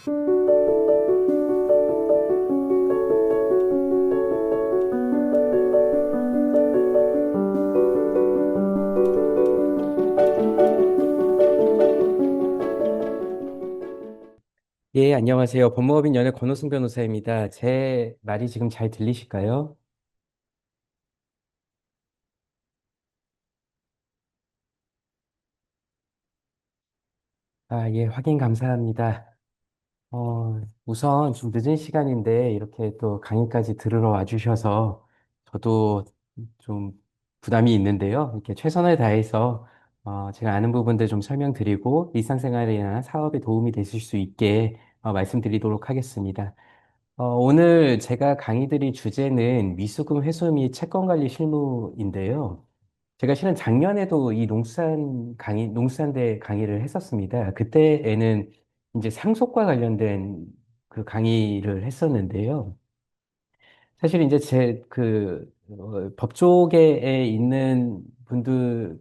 예, 안녕하세요. 법무법인 연애 권호승 변호사입니다. 제 말이 지금 잘 들리실까요? 아, 예, 확인 감사합니다. 우선 좀 늦은 시간인데 이렇게 또 강의까지 들으러 와주셔서 저도 좀 부담이 있는데요. 이렇게 최선을 다해서 제가 아는 부분들 좀 설명드리고 일상생활이나 사업에 도움이 되실 수 있게 말씀드리도록 하겠습니다. 오늘 제가 강의 드릴 주제는 미수금 회수 및 채권관리 실무인데요. 제가 실은 작년에도 이 농수산대 강의를 했었습니다. 그때에는 이제 상속과 관련된 그 강의를 했었는데요. 사실 이제 법조계에 있는 분들을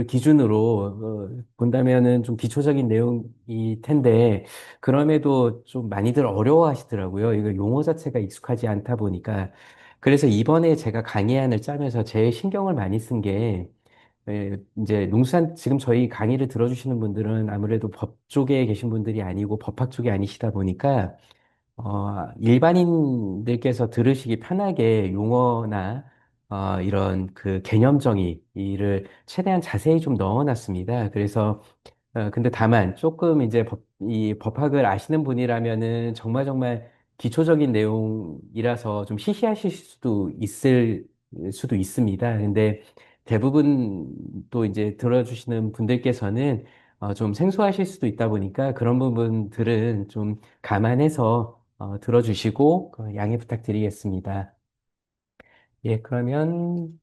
기준으로 본다면은 좀 기초적인 내용이 텐데, 그럼에도 좀 많이들 어려워하시더라고요. 이거 용어 자체가 익숙하지 않다 보니까. 그래서 이번에 제가 강의안을 짜면서 제일 신경을 많이 쓴 게, 이제 지금 저희 강의를 들어주시는 분들은 아무래도 법 쪽에 계신 분들이 아니고 법학 쪽이 아니시다 보니까, 일반인들께서 들으시기 편하게 용어나 이런 그 개념 정의를 최대한 자세히 좀 넣어놨습니다. 그래서 근데 다만 조금 이제 이 법학을 아시는 분이라면은 정말 정말 기초적인 내용이라서 좀 시시하실 수도 있습니다. 근데 대부분 또 이제 들어주시는 분들께서는 좀 생소하실 수도 있다 보니까 그런 부분들은 좀 감안해서 들어주시고 양해 부탁드리겠습니다. 예, 그러면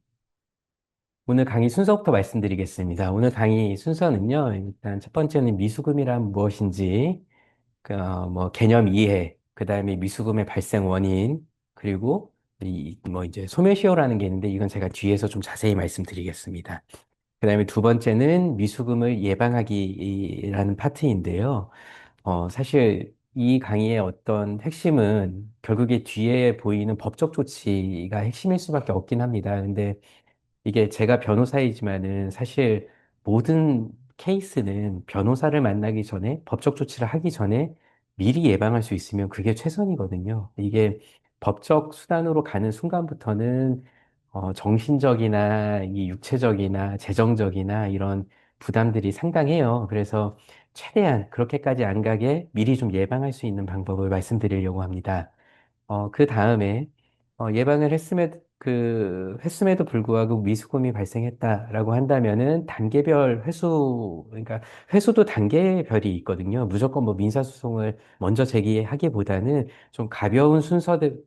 오늘 강의 순서부터 말씀드리겠습니다. 오늘 강의 순서는요, 일단 첫 번째는 미수금이란 무엇인지, 뭐 개념 이해, 그 다음에 미수금의 발생 원인, 그리고 뭐 이제 소멸시효라는 게 있는데 이건 제가 뒤에서 좀 자세히 말씀드리겠습니다. 그 다음에 두 번째는 미수금을 예방하기라는 파트인데요. 사실 이 강의의 어떤 핵심은 결국에 뒤에 보이는 법적 조치가 핵심일 수밖에 없긴 합니다. 근데 이게 제가 변호사이지만은 사실 모든 케이스는 변호사를 만나기 전에 법적 조치를 하기 전에 미리 예방할 수 있으면 그게 최선이거든요. 이게 법적 수단으로 가는 순간부터는 정신적이나 이 육체적이나 재정적이나 이런 부담들이 상당해요. 그래서 최대한 그렇게까지 안 가게 미리 좀 예방할 수 있는 방법을 말씀드리려고 합니다. 그 다음에 했음에도 불구하고 미수금이 발생했다라고 한다면은 단계별 그러니까 회수도 단계별이 있거든요. 무조건 뭐 민사소송을 먼저 제기하기보다는 좀 가벼운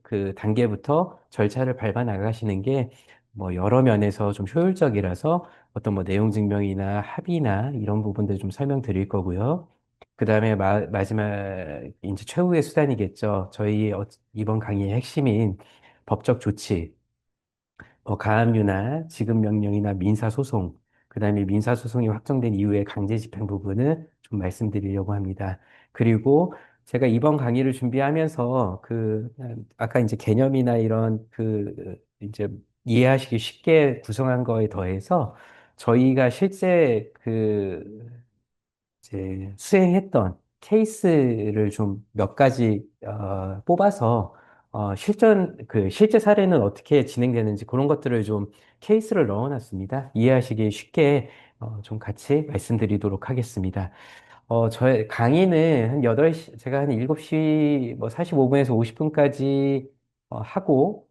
그 단계부터 절차를 밟아 나가시는 게 뭐 여러 면에서 좀 효율적이라서 어떤 뭐 내용 증명이나 합의나 이런 부분들 좀 설명드릴 거고요. 그 다음에 마지막, 이제 최후의 수단이겠죠. 이번 강의의 핵심인 법적 조치, 가압류나 지급명령이나 민사소송, 그 다음에 민사소송이 확정된 이후의 강제집행 부분을 좀 말씀드리려고 합니다. 그리고 제가 이번 강의를 준비하면서 아까 이제 개념이나 이런 이제 이해하시기 쉽게 구성한 거에 더해서 저희가 실제 이제 수행했던 케이스를 좀 몇 가지 뽑아서 실제 사례는 어떻게 진행되는지 그런 것들을 좀 케이스를 넣어놨습니다. 이해하시기 쉽게 좀 같이 말씀드리도록 하겠습니다. 저의 강의는 한 8시, 제가 한 7시 뭐 45분에서 50분까지 하고,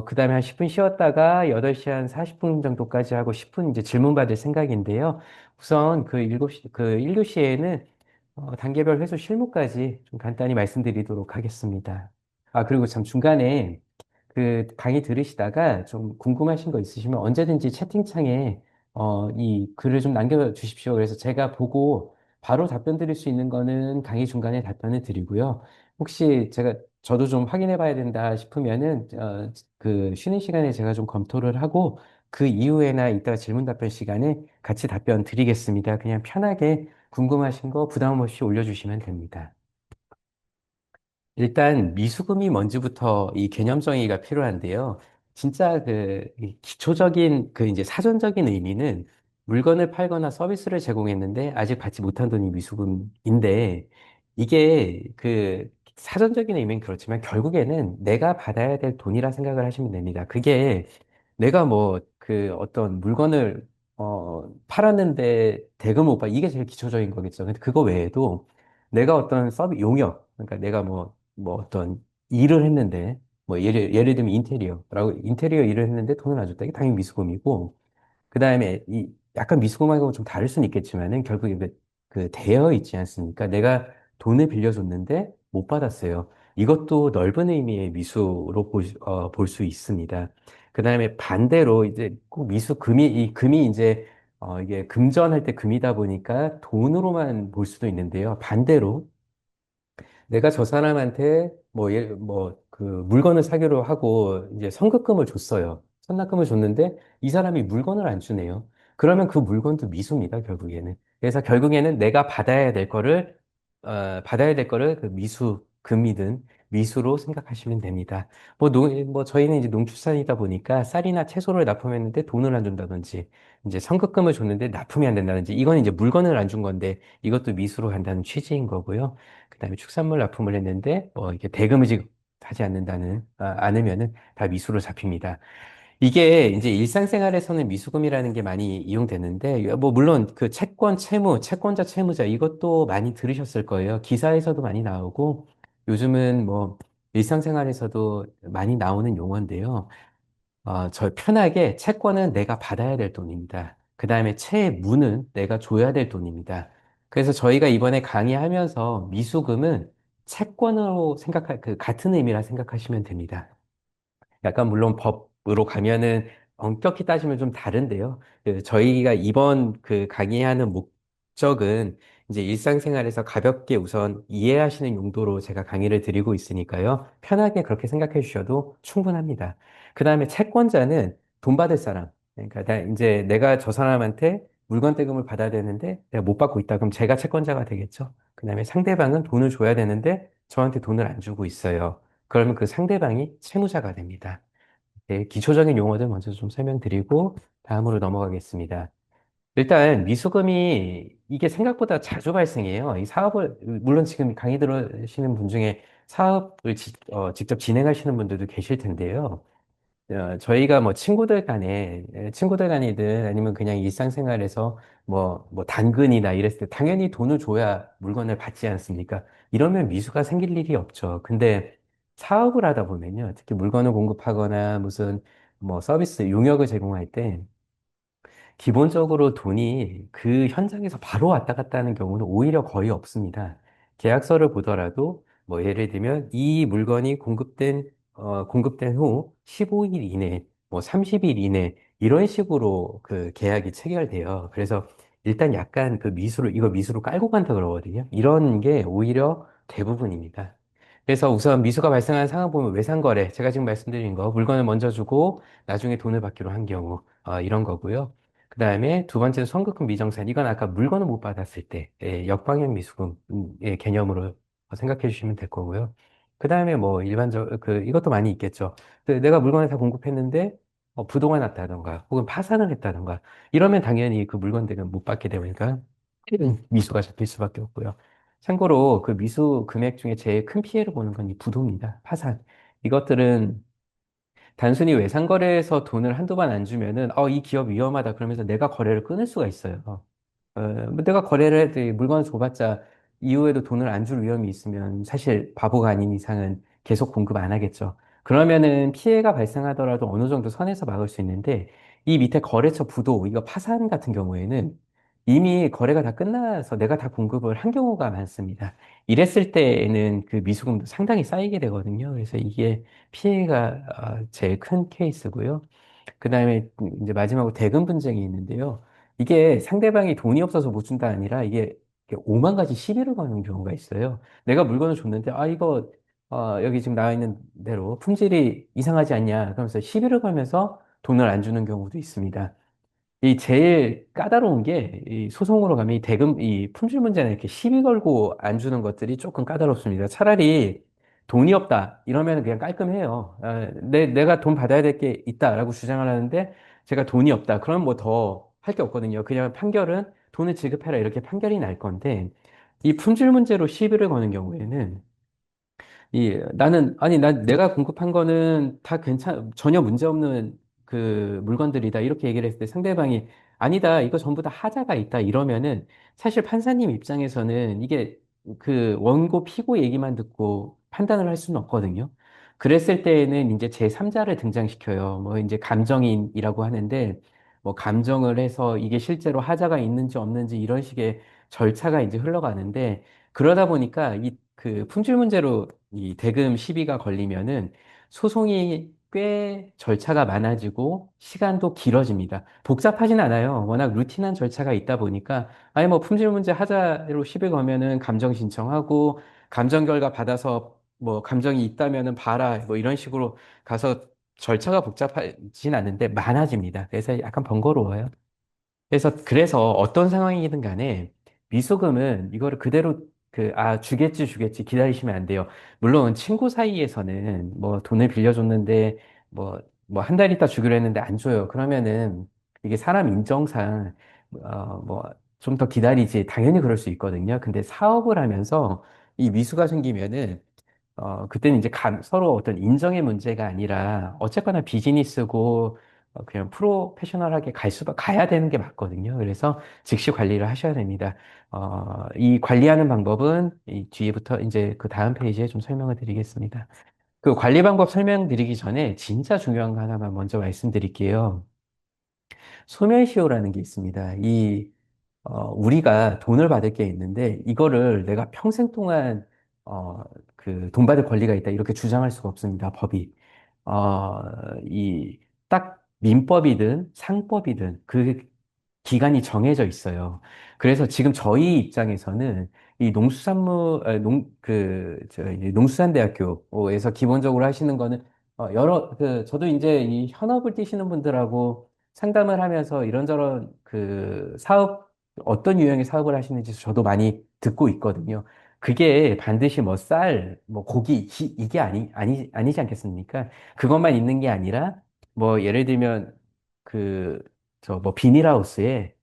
그 다음에 한 10분 쉬었다가 8시 한 40분 정도까지 하고 10분 이제 질문 받을 생각인데요. 우선 그 1교시에는 단계별 회수 실무까지 좀 간단히 말씀드리도록 하겠습니다. 아, 그리고 참 중간에 그 강의 들으시다가 좀 궁금하신 거 있으시면 언제든지 채팅창에 이 글을 좀 남겨주십시오. 그래서 제가 보고 바로 답변 드릴 수 있는 거는 강의 중간에 답변을 드리고요. 혹시 저도 좀 확인해 봐야 된다 싶으면은 그 쉬는 시간에 제가 좀 검토를 하고 그 이후에나 이따가 질문 답변 시간에 같이 답변 드리겠습니다. 그냥 편하게 궁금하신 거 부담 없이 올려주시면 됩니다. 일단 미수금이 뭔지부터 이 개념 정의가 필요한데요. 진짜 이 기초적인 그 이제 사전적인 의미는 물건을 팔거나 서비스를 제공했는데 아직 받지 못한 돈이 미수금인데 이게 그 사전적인 의미는 그렇지만 결국에는 내가 받아야 될 돈이라 생각을 하시면 됩니다. 그게 내가 뭐 그 어떤 물건을 팔았는데 대금 못 받, 이게 제일 기초적인 거겠죠. 근데 그거 외에도 내가 어떤 서비 용역, 그러니까 내가 뭐 어떤 일을 했는데, 뭐 예를 들면 인테리어 일을 했는데 돈을 안 줬다. 이게 당연히 미수금이고, 그 다음에 이 약간 미수금하고 좀 다를 수는 있겠지만은 결국에 그 되어 있지 않습니까? 내가 돈을 빌려줬는데 못 받았어요. 이것도 넓은 의미의 미수로 볼 수 있습니다. 그 다음에 반대로 이제 꼭 이 금이 이제 이게 금전할 때 금이다 보니까 돈으로만 볼 수도 있는데요. 반대로 내가 저 사람한테 그 물건을 사기로 하고 이제 선급금을 줬어요. 선납금을 줬는데 이 사람이 물건을 안 주네요. 그러면 그 물건도 미수입니다, 결국에는. 그래서 결국에는 내가 받아야 될 거를 그 금이든 미수로 생각하시면 됩니다. 뭐 저희는 이제 농축산이다 보니까 쌀이나 채소를 납품했는데 돈을 안 준다든지 이제 선급금을 줬는데 납품이 안 된다든지 이건 이제 물건을 안 준 건데 이것도 미수로 간다는 취지인 거고요. 그다음에 축산물 납품을 했는데 뭐 이게 대금을 지급하지 않으면은 다 미수로 잡힙니다. 이게 이제 일상생활에서는 미수금이라는 게 많이 이용되는데 뭐 물론 그 채권자 채무자 이것도 많이 들으셨을 거예요. 기사에서도 많이 나오고 요즘은 뭐 일상생활에서도 많이 나오는 용어인데요. 저 편하게 채권은 내가 받아야 될 돈입니다. 그 다음에 채무는 내가 줘야 될 돈입니다. 그래서 저희가 이번에 강의하면서 미수금은 그 같은 의미라 생각하시면 됩니다. 약간 물론 법으로 가면은 엄격히 따지면 좀 다른데요. 저희가 이번 그 강의하는 목적은 이제 일상생활에서 가볍게 우선 이해하시는 용도로 제가 강의를 드리고 있으니까요. 편하게 그렇게 생각해 주셔도 충분합니다. 그 다음에 채권자는 돈 받을 사람. 그러니까 이제 내가 저 사람한테 물건 대금을 받아야 되는데 내가 못 받고 있다. 그럼 제가 채권자가 되겠죠. 그 다음에 상대방은 돈을 줘야 되는데 저한테 돈을 안 주고 있어요. 그러면 그 상대방이 채무자가 됩니다. 네, 기초적인 용어들 먼저 좀 설명드리고 다음으로 넘어가겠습니다. 일단 미수금이 이게 생각보다 자주 발생해요. 이 사업을 물론 지금 강의 들으시는 분 중에 사업을 직접 진행하시는 분들도 계실 텐데요. 저희가 뭐 친구들 간이든 아니면 그냥 일상생활에서 뭐 당근이나 이랬을 때 당연히 돈을 줘야 물건을 받지 않습니까? 이러면 미수가 생길 일이 없죠. 근데 사업을 하다 보면요. 특히 물건을 공급하거나 무슨 뭐 서비스, 용역을 제공할 때 기본적으로 돈이 그 현장에서 바로 왔다 갔다 하는 경우는 오히려 거의 없습니다. 계약서를 보더라도 뭐 예를 들면 이 물건이 공급된 후 15일 이내, 뭐 30일 이내 이런 식으로 그 계약이 체결돼요. 그래서 일단 약간 이거 미수로 깔고 간다 그러거든요. 이런 게 오히려 대부분입니다. 그래서 우선 미수가 발생한 상황 보면 외상거래, 제가 지금 말씀드린 거, 물건을 먼저 주고 나중에 돈을 받기로 한 경우, 이런 거고요. 그 다음에 두 번째는 선급금 미정산. 이건 아까 물건을 못 받았을 때, 역방향 미수금의 개념으로 생각해 주시면 될 거고요. 그 다음에 뭐 이것도 많이 있겠죠. 내가 물건을 다 공급했는데, 부도가 났다던가, 혹은 파산을 했다던가, 이러면 당연히 그 물건들은 못 받게 되니까 미수가 잡힐 수밖에 없고요. 참고로 그 미수 금액 중에 제일 큰 피해를 보는 건 이 부도입니다. 파산. 이것들은 단순히 외상거래에서 돈을 한두 번 안 주면은, 이 기업 위험하다. 그러면서 내가 거래를 끊을 수가 있어요. 뭐 내가 거래를 해도 이 물건을 줘봤자 이후에도 돈을 안 줄 위험이 있으면 사실 바보가 아닌 이상은 계속 공급 안 하겠죠. 그러면은 피해가 발생하더라도 어느 정도 선에서 막을 수 있는데, 이 밑에 거래처 부도, 이거 파산 같은 경우에는 이미 거래가 다 끝나서 내가 다 공급을 한 경우가 많습니다. 이랬을 때에는 그 미수금도 상당히 쌓이게 되거든요. 그래서 이게 피해가 제일 큰 케이스고요. 그 다음에 이제 마지막으로 대금 분쟁이 있는데요. 이게 상대방이 돈이 없어서 못 준다 아니라 이게 오만 가지 시비를 거는 경우가 있어요. 내가 물건을 줬는데, 이거, 여기 지금 나와 있는 대로 품질이 이상하지 않냐. 그러면서 시비를 걸면서 돈을 안 주는 경우도 있습니다. 이 제일 까다로운 게 이 소송으로 가면 이 품질 문제는 이렇게 시비 걸고 안 주는 것들이 조금 까다롭습니다. 차라리 돈이 없다. 이러면 그냥 깔끔해요. 내가 돈 받아야 될 게 있다라고 주장을 하는데 제가 돈이 없다. 그럼 뭐 더 할 게 없거든요. 그냥 판결은 돈을 지급해라. 이렇게 판결이 날 건데 이 품질 문제로 시비를 거는 경우에는 나는, 아니, 내가 공급한 거는 다 전혀 문제 없는 그 물건들이다. 이렇게 얘기를 했을 때 상대방이 아니다. 이거 전부 다 하자가 있다. 이러면은 사실 판사님 입장에서는 이게 그 원고 피고 얘기만 듣고 판단을 할 수는 없거든요. 그랬을 때에는 이제 제3자를 등장시켜요. 뭐 이제 감정인이라고 하는데 뭐 감정을 해서 이게 실제로 하자가 있는지 없는지 이런 식의 절차가 이제 흘러가는데 그러다 보니까 이 그 품질 문제로 이 대금 시비가 걸리면은 소송이 꽤 절차가 많아지고 시간도 길어집니다. 복잡하진 않아요. 워낙 루틴한 절차가 있다 보니까 아니 뭐 품질 문제 하자로 시비 거면은 감정 신청하고 감정 결과 받아서 뭐 감정이 있다면은 봐라 뭐 이런 식으로 가서 절차가 복잡하진 않은데 많아집니다. 그래서 약간 번거로워요. 그래서 어떤 상황이든 간에 미수금은 이거를 그대로 주겠지 기다리시면 안 돼요. 물론 친구 사이에서는 뭐 돈을 빌려줬는데 뭐 한 달 있다 주기로 했는데 안 줘요. 그러면은 이게 사람 인정상 뭐 좀 더 기다리지. 당연히 그럴 수 있거든요. 근데 사업을 하면서 이 미수가 생기면은 그때는 이제 서로 어떤 인정의 문제가 아니라 어쨌거나 비즈니스고 그냥 프로페셔널하게 가야 되는 게 맞거든요. 그래서 즉시 관리를 하셔야 됩니다. 이 관리하는 방법은 이 뒤에부터 이제 그 다음 페이지에 좀 설명을 드리겠습니다. 그 관리 방법 설명드리기 전에 진짜 중요한 거 하나만 먼저 말씀드릴게요. 소멸시효라는 게 있습니다. 우리가 돈을 받을 게 있는데, 이거를 내가 평생 동안, 돈 받을 권리가 있다. 이렇게 주장할 수가 없습니다. 법이. 어, 딱 민법이든 상법이든 그 기간이 정해져 있어요. 그래서 지금 저희 입장에서는 이 농수산물, 농수산대학교에서 기본적으로 하시는 거는, 저도 이제 이 현업을 뛰시는 분들하고 상담을 하면서 이런저런 어떤 유형의 사업을 하시는지 저도 많이 듣고 있거든요. 그게 반드시 뭐 뭐 고기, 이게 아니지 않겠습니까? 그것만 있는 게 아니라, 뭐 예를 들면, 뭐 비닐하우스에,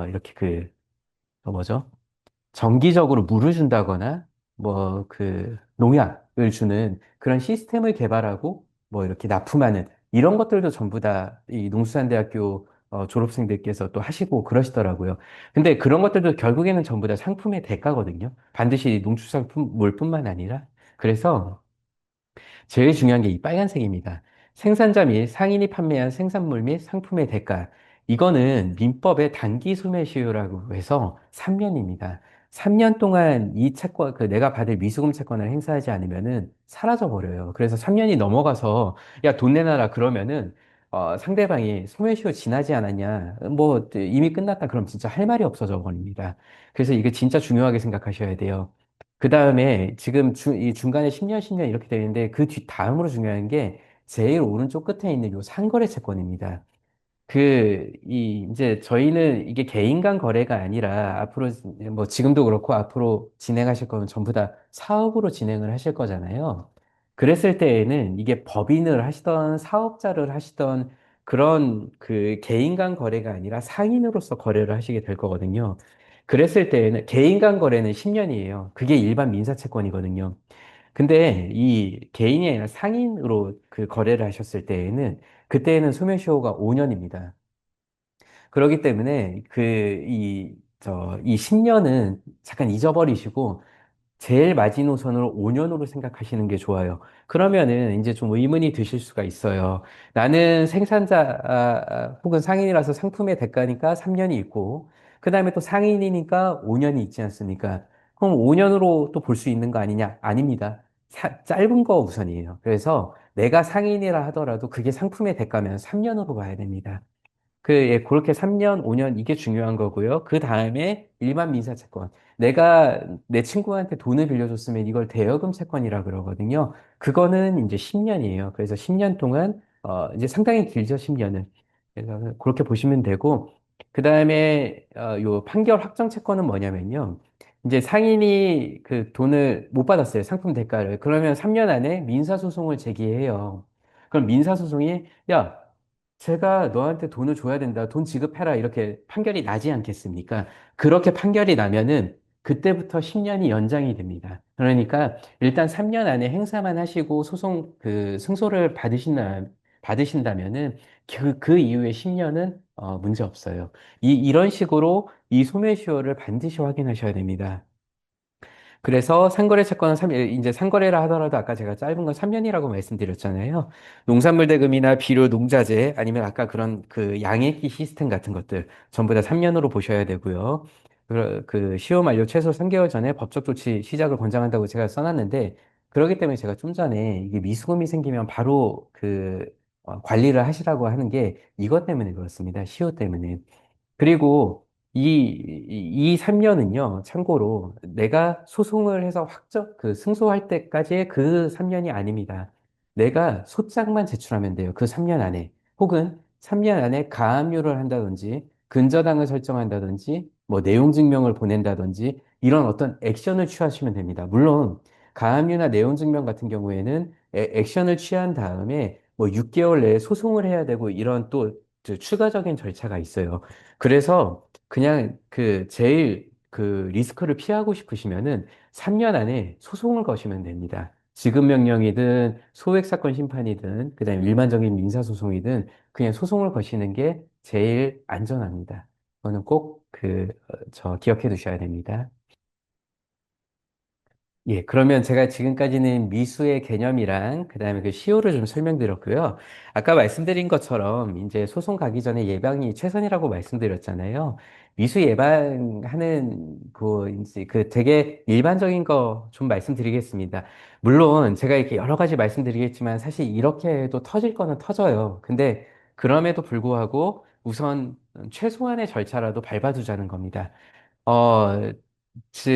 이렇게 뭐죠? 정기적으로 물을 준다거나 뭐 농약을 주는 그런 시스템을 개발하고 뭐 이렇게 납품하는 이런 것들도 전부 다 이 농수산대학교 졸업생들께서 또 하시고 그러시더라고요. 근데 그런 것들도 결국에는 전부 다 상품의 대가거든요. 반드시 농축산물뿐만 아니라. 그래서 제일 중요한 게 이 빨간색입니다. 생산자 및 상인이 판매한 생산물 및 상품의 대가. 이거는 민법의 단기 소멸시효라고 해서 3년입니다. 3년 동안 이 채권, 내가 받을 미수금 채권을 행사하지 않으면은 사라져 버려요. 그래서 3년이 넘어가서 야, 돈 내놔라 그러면은 상대방이 소멸시효 지나지 않았냐, 뭐 이미 끝났다 그럼 진짜 할 말이 없어져 버립니다. 그래서 이게 진짜 중요하게 생각하셔야 돼요. 그 다음에 지금 이 중간에 10년, 10년 이렇게 되는데 그 다음으로 중요한 게 제일 오른쪽 끝에 있는 요 상거래 채권입니다. 이제 저희는 이게 개인 간 거래가 아니라 앞으로 뭐 지금도 그렇고 앞으로 진행하실 거면 전부 다 사업으로 진행을 하실 거잖아요. 그랬을 때에는 이게 법인을 하시던 사업자를 하시던 그런 개인 간 거래가 아니라 상인으로서 거래를 하시게 될 거거든요. 그랬을 때에는 개인 간 거래는 10년이에요. 그게 일반 민사채권이거든요. 근데 이 개인이 아니라 상인으로 거래를 하셨을 때에는 그때에는 소멸시효가 5년입니다. 그렇기 때문에 이 10년은 잠깐 잊어버리시고 제일 마지노선으로 5년으로 생각하시는 게 좋아요. 그러면은 이제 좀 의문이 드실 수가 있어요. 나는 생산자 혹은 상인이라서 상품의 대가니까 3년이 있고, 그 다음에 또 상인이니까 5년이 있지 않습니까? 그럼 5년으로 또 볼 수 있는 거 아니냐? 아닙니다. 짧은 거 우선이에요. 그래서 내가 상인이라 하더라도 그게 상품의 대가면 3년으로 봐야 됩니다. 그렇게 3년, 5년 이게 중요한 거고요. 그 다음에 일반 민사 채권. 내가 내 친구한테 돈을 빌려줬으면 이걸 대여금 채권이라 그러거든요. 그거는 이제 10년이에요. 그래서 10년 동안, 이제 상당히 길죠, 10년은. 그래서 그렇게 보시면 되고, 그 다음에, 요 판결 확정 채권은 뭐냐면요. 이제 상인이 그 돈을 못 받았어요. 상품 대가를. 그러면 3년 안에 민사소송을 제기해요. 그럼 민사소송이, 야, 제가 너한테 돈을 줘야 된다. 돈 지급해라. 이렇게 판결이 나지 않겠습니까? 그렇게 판결이 나면은 그때부터 10년이 연장이 됩니다. 그러니까 일단 3년 안에 행사만 하시고 소송, 승소를 받으신다면은 그 이후에 10년은 문제 없어요. 이런 식으로 이 소멸시효를 반드시 확인하셔야 됩니다. 그래서 상거래 채권은 이제 상거래라 하더라도 아까 제가 짧은 건 3년이라고 말씀드렸잖아요. 농산물 대금이나 비료, 농자재 아니면 아까 그런 그 양액기 시스템 같은 것들 전부 다 3년으로 보셔야 되고요. 그 시효 만료 최소 3개월 전에 법적 조치 시작을 권장한다고 제가 써놨는데 그렇기 때문에 제가 좀 전에 이게 미수금이 생기면 바로 관리를 하시라고 하는 게 이것 때문에 그렇습니다. 시효 때문에. 그리고 이 3년은요, 참고로 내가 소송을 해서 승소할 때까지의 그 3년이 아닙니다. 내가 소장만 제출하면 돼요. 그 3년 안에. 혹은 3년 안에 가압류를 한다든지, 근저당을 설정한다든지, 뭐 내용 증명을 보낸다든지, 이런 어떤 액션을 취하시면 됩니다. 물론, 가압류나 내용 증명 같은 경우에는 액션을 취한 다음에 뭐 6개월 내에 소송을 해야 되고 이런 또 추가적인 절차가 있어요. 그래서 그냥 제일 리스크를 피하고 싶으시면은 3년 안에 소송을 거시면 됩니다. 지급명령이든 소액사건 심판이든 그다음에 일반적인 민사소송이든 그냥 소송을 거시는 게 제일 안전합니다. 그거는 꼭 기억해 두셔야 됩니다. 예, 그러면 제가 지금까지는 미수의 개념이랑 그다음에 그 시효를 좀 설명드렸고요. 아까 말씀드린 것처럼 이제 소송 가기 전에 예방이 최선이라고 말씀드렸잖아요. 미수 예방하는 이제 되게 일반적인 거 좀 말씀드리겠습니다. 물론 제가 이렇게 여러 가지 말씀드리겠지만 사실 이렇게 해도 터질 거는 터져요. 근데 그럼에도 불구하고 우선 최소한의 절차라도 밟아두자는 겁니다. 어,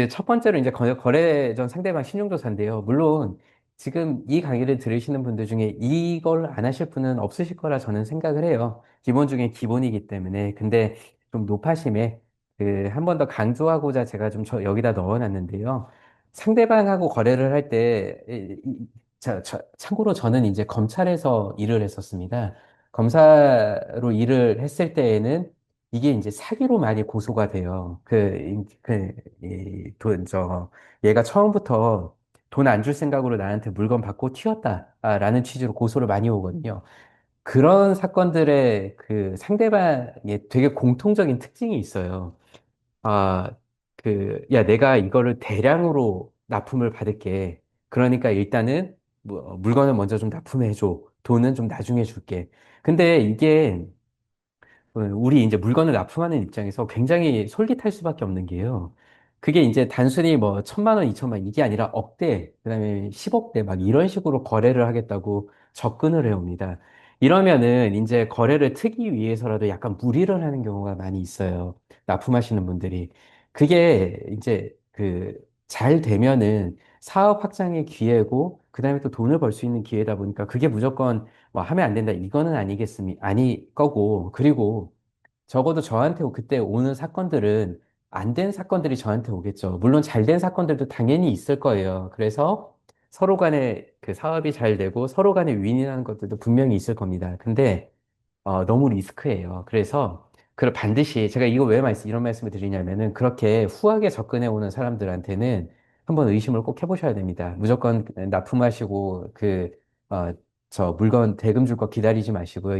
첫 번째로 이제 거래전 상대방 신용조사인데요. 물론 지금 이 강의를 들으시는 분들 중에 이걸 안 하실 분은 없으실 거라 저는 생각을 해요. 기본 중에 기본이기 때문에. 근데 좀 높아심에 한 번 더 강조하고자 제가 좀 여기다 넣어놨는데요. 상대방하고 거래를 할 때, 참고로 저는 이제 검찰에서 일을 했었습니다. 검사로 일을 했을 때에는 이게 이제 사기로 많이 고소가 돼요. 얘가 처음부터 돈 안 줄 생각으로 나한테 물건 받고 튀었다라는 취지로 고소를 많이 오거든요. 그런 사건들의 상대방의 되게 공통적인 특징이 있어요. 아, 야, 내가 이거를 대량으로 납품을 받을게. 그러니까 일단은 물건을 먼저 좀 납품해줘. 돈은 좀 나중에 줄게. 근데 이게 우리 이제 물건을 납품하는 입장에서 굉장히 솔깃할 수밖에 없는 게요. 그게 이제 단순히 뭐 1,000만 원, 2천만 원 이게 아니라 억대, 그다음에 10억대 막 이런 식으로 거래를 하겠다고 접근을 해옵니다. 이러면은 이제 거래를 트기 위해서라도 약간 무리를 하는 경우가 많이 있어요. 납품하시는 분들이. 그게 이제 잘 되면은 사업 확장의 기회고, 그다음에 또 돈을 벌 수 있는 기회다 보니까 그게 무조건 뭐 하면 안 된다. 이거는 아니 거고. 그리고 적어도 저한테 그때 오는 사건들은 안 된 사건들이 저한테 오겠죠. 물론 잘 된 사건들도 당연히 있을 거예요. 그래서 서로 간에 그 사업이 잘 되고 서로 간에 윈윈하는 것들도 분명히 있을 겁니다. 근데 너무 리스크예요. 그래서 반드시 제가 이런 말씀을 드리냐면은 그렇게 후하게 접근해 오는 사람들한테는 한번 의심을 꼭 해보셔야 됩니다. 무조건 납품하시고 어, 저 물건 대금 줄 거 기다리지 마시고요.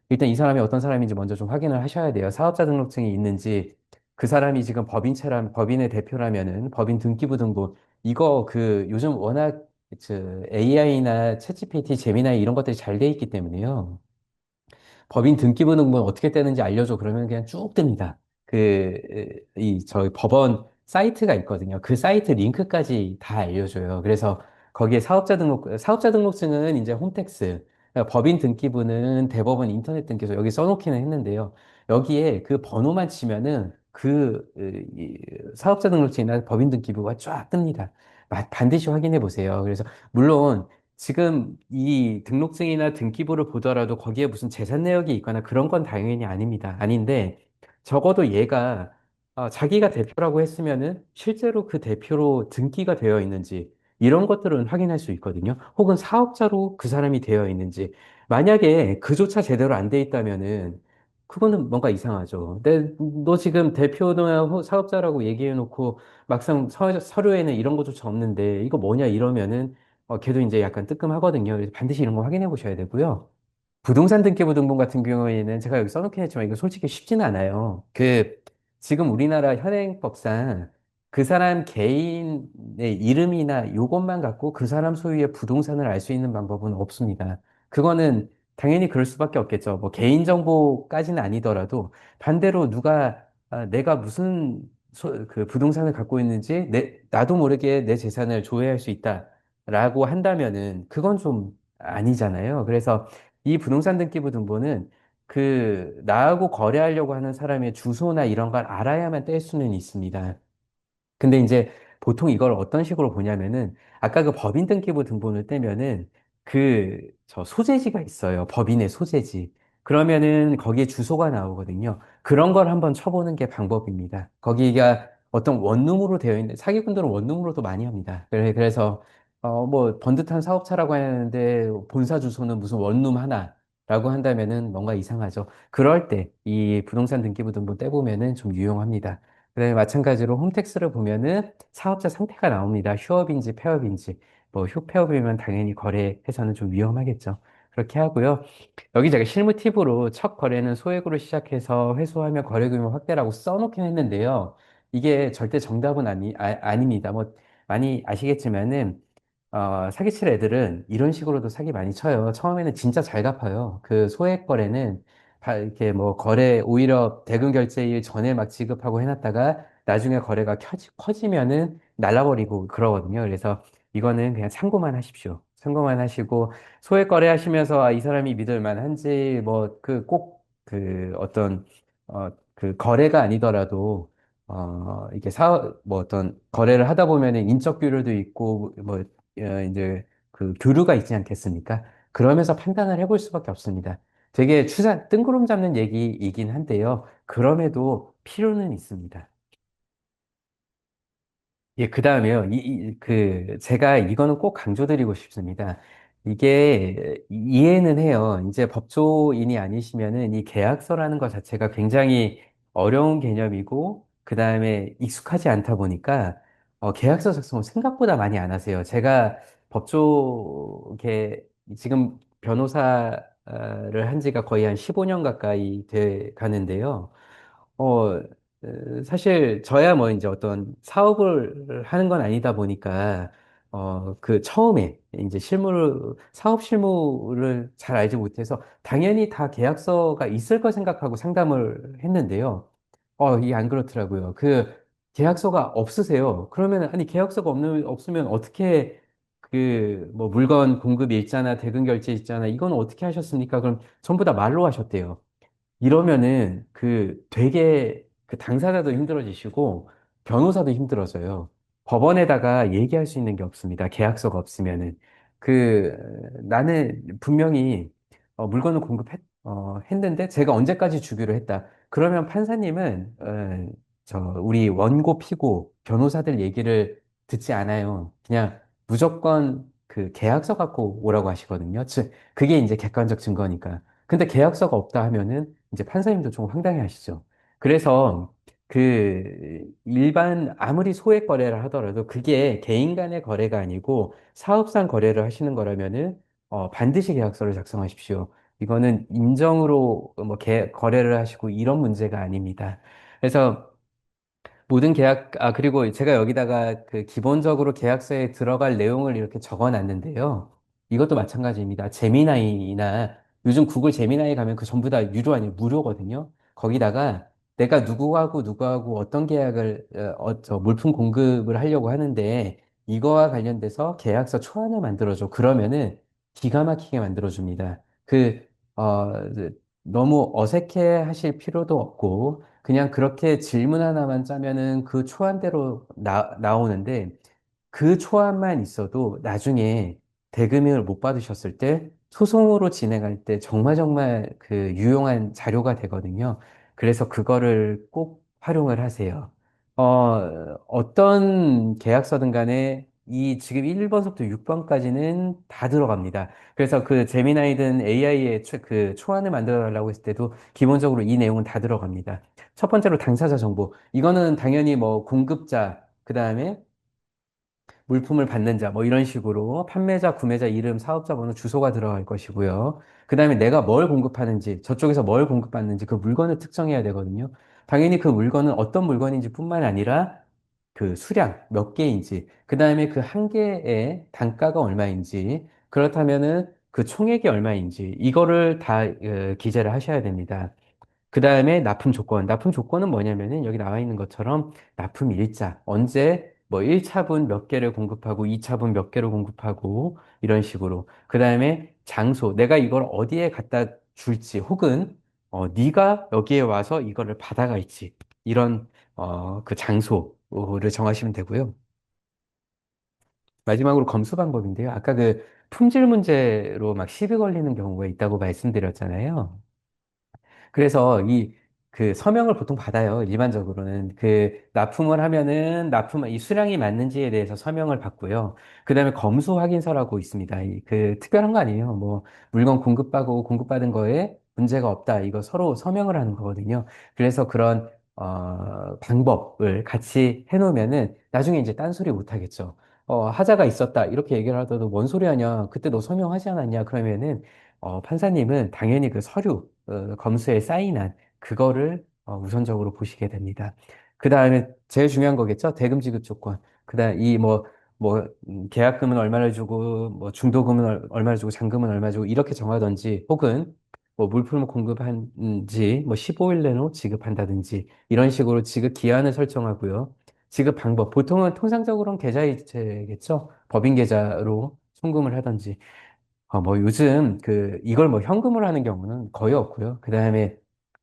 일단 이 사람이 어떤 사람인지 먼저 좀 확인을 하셔야 돼요. 사업자 등록증이 있는지 그 사람이 지금 법인의 대표라면은 법인 등기부 등본 이거 요즘 워낙 AI나 챗GPT, 제미나이 이런 것들이 잘 돼 있기 때문에요. 법인 등기부 등본 어떻게 떼는지 알려줘. 그러면 그냥 쭉 뜹니다. 저희 법원 사이트가 있거든요. 그 사이트 링크까지 다 알려줘요. 그래서 거기에 사업자 등록증은 이제 홈택스, 그러니까 법인 등기부는 대법원 인터넷 등기소 여기 써놓기는 했는데요. 여기에 그 번호만 치면은 사업자 등록증이나 법인 등기부가 쫙 뜹니다. 반드시 확인해 보세요. 그래서 물론 지금 이 등록증이나 등기부를 보더라도 거기에 무슨 재산 내역이 있거나 그런 건 당연히 아닙니다. 아닌데 적어도 얘가 자기가 대표라고 했으면은 실제로 그 대표로 등기가 되어 있는지 이런 것들은 확인할 수 있거든요. 혹은 사업자로 그 사람이 되어 있는지. 만약에 그조차 제대로 안 돼 있다면은 그거는 뭔가 이상하죠. 근데 너 지금 대표나 사업자라고 얘기해 놓고 막상 서류에는 이런 것조차 없는데 이거 뭐냐 이러면은 걔도 이제 약간 뜨끔하거든요. 그래서 반드시 이런 거 확인해 보셔야 되고요. 부동산 등기부등본 같은 경우에는 제가 여기 써놓긴 했지만 이거 솔직히 쉽지는 않아요. 지금 우리나라 현행법상 그 사람 개인의 이름이나 요것만 갖고 그 사람 소유의 부동산을 알 수 있는 방법은 없습니다. 그거는 당연히 그럴 수밖에 없겠죠. 뭐 개인정보까지는 아니더라도 반대로 내가 무슨 그 부동산을 갖고 있는지 나도 모르게 내 재산을 조회할 수 있다라고 한다면은 그건 좀 아니잖아요. 그래서 이 부동산 등기부등본은 나하고 거래하려고 하는 사람의 주소나 이런 걸 알아야만 뗄 수는 있습니다. 근데 이제 보통 이걸 어떤 식으로 보냐면은 아까 그 법인 등기부 등본을 떼면은 저 소재지가 있어요. 법인의 소재지. 그러면은 거기에 주소가 나오거든요. 그런 걸 한번 쳐보는 게 방법입니다. 거기가 어떤 원룸으로 되어 있는 사기꾼들은 원룸으로도 많이 합니다. 그래서 뭐 번듯한 사업차라고 하는데 본사 주소는 무슨 원룸 하나라고 한다면은 뭔가 이상하죠. 그럴 때 이 부동산 등기부 등본 떼보면은 좀 유용합니다. 그다음에 마찬가지로 홈택스를 보면은 사업자 상태가 나옵니다. 휴업인지 폐업인지. 뭐 휴폐업이면 당연히 거래해서는 좀 위험하겠죠. 그렇게 하고요. 여기 제가 실무 팁으로 첫 거래는 소액으로 시작해서 회수하며 거래 규모 확대라고 써놓긴 했는데요. 이게 절대 정답은 아닙니다. 뭐 많이 아시겠지만은 사기칠 애들은 이런 식으로도 사기 많이 쳐요. 처음에는 진짜 잘 갚아요. 그 소액 거래는 이렇게 뭐 오히려 대금 결제일 전에 막 지급하고 해놨다가 나중에 거래가 커지면은 날라버리고 그러거든요. 그래서 이거는 그냥 참고만 하십시오. 참고만 하시고 소액 거래 하시면서 이 사람이 믿을 만한지 뭐 어떤 거래가 아니더라도 이게 뭐 어떤 거래를 하다 보면은 인적 교류도 있고 뭐 이제 교류가 있지 않겠습니까? 그러면서 판단을 해볼 수밖에 없습니다. 되게 뜬구름 잡는 얘기이긴 한데요. 그럼에도 필요는 있습니다. 예, 그 다음에요. 제가 이거는 꼭 강조드리고 싶습니다. 이게 이해는 해요. 이제 법조인이 아니시면은 이 계약서라는 것 자체가 굉장히 어려운 개념이고, 그 다음에 익숙하지 않다 보니까, 계약서 작성을 생각보다 많이 안 하세요. 제가 지금 변호사를 한 지가 거의 한 15년 가까이 돼 가는데요. 어, 사실 저야 뭐 이제 어떤 사업을 하는 건 아니다 보니까 처음에 이제 사업 실무를 잘 알지 못해서 당연히 다 계약서가 있을 거 생각하고 상담을 했는데요. 이게 안 그렇더라고요. 계약서가 없으세요. 그러면 아니 계약서가 없으면 어떻게 뭐 물건 공급 일자나 대금 결제 일자나 이건 어떻게 하셨습니까? 그럼 전부 다 말로 하셨대요. 이러면은 되게 당사자도 힘들어지시고 변호사도 힘들어져요. 법원에다가 얘기할 수 있는 게 없습니다. 계약서가 없으면은 나는 분명히 물건을 했는데 제가 언제까지 주기로 했다. 그러면 판사님은 우리 원고 피고 변호사들 얘기를 듣지 않아요. 그냥 무조건 계약서 갖고 오라고 하시거든요. 즉 그게 이제 객관적 증거니까. 근데 계약서가 없다 하면은 이제 판사님도 좀 황당해 하시죠. 그래서 일반 아무리 소액 거래를 하더라도 그게 개인 간의 거래가 아니고 사업상 거래를 하시는 거라면은 반드시 계약서를 작성하십시오. 이거는 인정으로 뭐 거래를 하시고 이런 문제가 아닙니다. 그래서 그리고 제가 여기다가 기본적으로 계약서에 들어갈 내용을 이렇게 적어 놨는데요. 이것도 마찬가지입니다. 요즘 구글 제미나이 가면 그 전부 다 유료 아니에요. 무료거든요. 거기다가 내가 누구하고 어떤 계약을, 물품 공급을 하려고 하는데 이거와 관련돼서 계약서 초안을 만들어줘. 그러면은 기가 막히게 만들어줍니다. 어, 너무 어색해 하실 필요도 없고, 그냥 그렇게 질문 하나만 짜면은 그 초안대로 나오는데 그 초안만 있어도 나중에 대금을 못 받으셨을 때 소송으로 진행할 때 정말 정말 유용한 자료가 되거든요. 그래서 그거를 꼭 활용을 하세요. 어떤 계약서든 간에 이 지금 1번부터 6번까지는 다 들어갑니다. 그래서 그 제미나이든 AI의 그 초안을 만들어 달라고 했을 때도 기본적으로 이 내용은 다 들어갑니다. 첫 번째로 당사자 정보. 이거는 당연히 뭐 공급자, 그 다음에 물품을 받는 자, 뭐 이런 식으로 판매자, 구매자 이름, 사업자 번호, 주소가 들어갈 것이고요. 그 다음에 내가 뭘 공급하는지, 저쪽에서 뭘 공급받는지 그 물건을 특정해야 되거든요. 당연히 그 물건은 어떤 물건인지 뿐만 아니라 그 수량, 몇 개인지, 그 다음에 그 한 개의 단가가 얼마인지, 그렇다면은 그 총액이 얼마인지, 이거를 다 기재를 하셔야 됩니다. 그 다음에 납품 조건. 납품 조건은 뭐냐면은 여기 나와 있는 것처럼 납품 일자. 언제 뭐 1차분 몇 개를 공급하고 2차분 몇 개를 공급하고 이런 식으로. 그 다음에 장소. 내가 이걸 어디에 갖다 줄지 혹은 네가 여기에 와서 이거를 받아갈지. 이런 그 장소를 정하시면 되고요. 마지막으로 검수 방법인데요. 아까 그 품질 문제로 막 시비 걸리는 경우가 있다고 말씀드렸잖아요. 그래서 그 서명을 보통 받아요. 일반적으로는 그 납품을 하면은 이 수량이 맞는지에 대해서 서명을 받고요. 그다음에 검수 확인서라고 있습니다. 그 특별한 거 아니에요. 뭐 물건 공급받고 공급받은 거에 문제가 없다. 이거 서로 서명을 하는 거거든요. 그래서 그런 방법을 같이 해놓으면은 나중에 이제 딴소리 못 하겠죠. 하자가 있었다. 이렇게 얘기를 하더라도 뭔 소리 하냐. 그때 너 서명하지 않았냐. 그러면은 판사님은 당연히 그 서류, 검수에 사인한 그거를 우선적으로 보시게 됩니다. 그 다음에 제일 중요한 거겠죠? 대금 지급 조건. 그 다음 계약금은 얼마를 주고, 뭐, 중도금은 얼마를 주고, 잔금은 얼마 주고, 이렇게 정하든지, 혹은 뭐, 물품을 공급한지, 뭐, 15일 내로 지급한다든지, 이런 식으로 지급 기한을 설정하고요. 지급 방법. 보통은 통상적으로는 계좌이체겠죠? 법인 계좌로 송금을 하든지. 뭐 요즘 이걸 뭐 현금으로 하는 경우는 거의 없고요. 그 다음에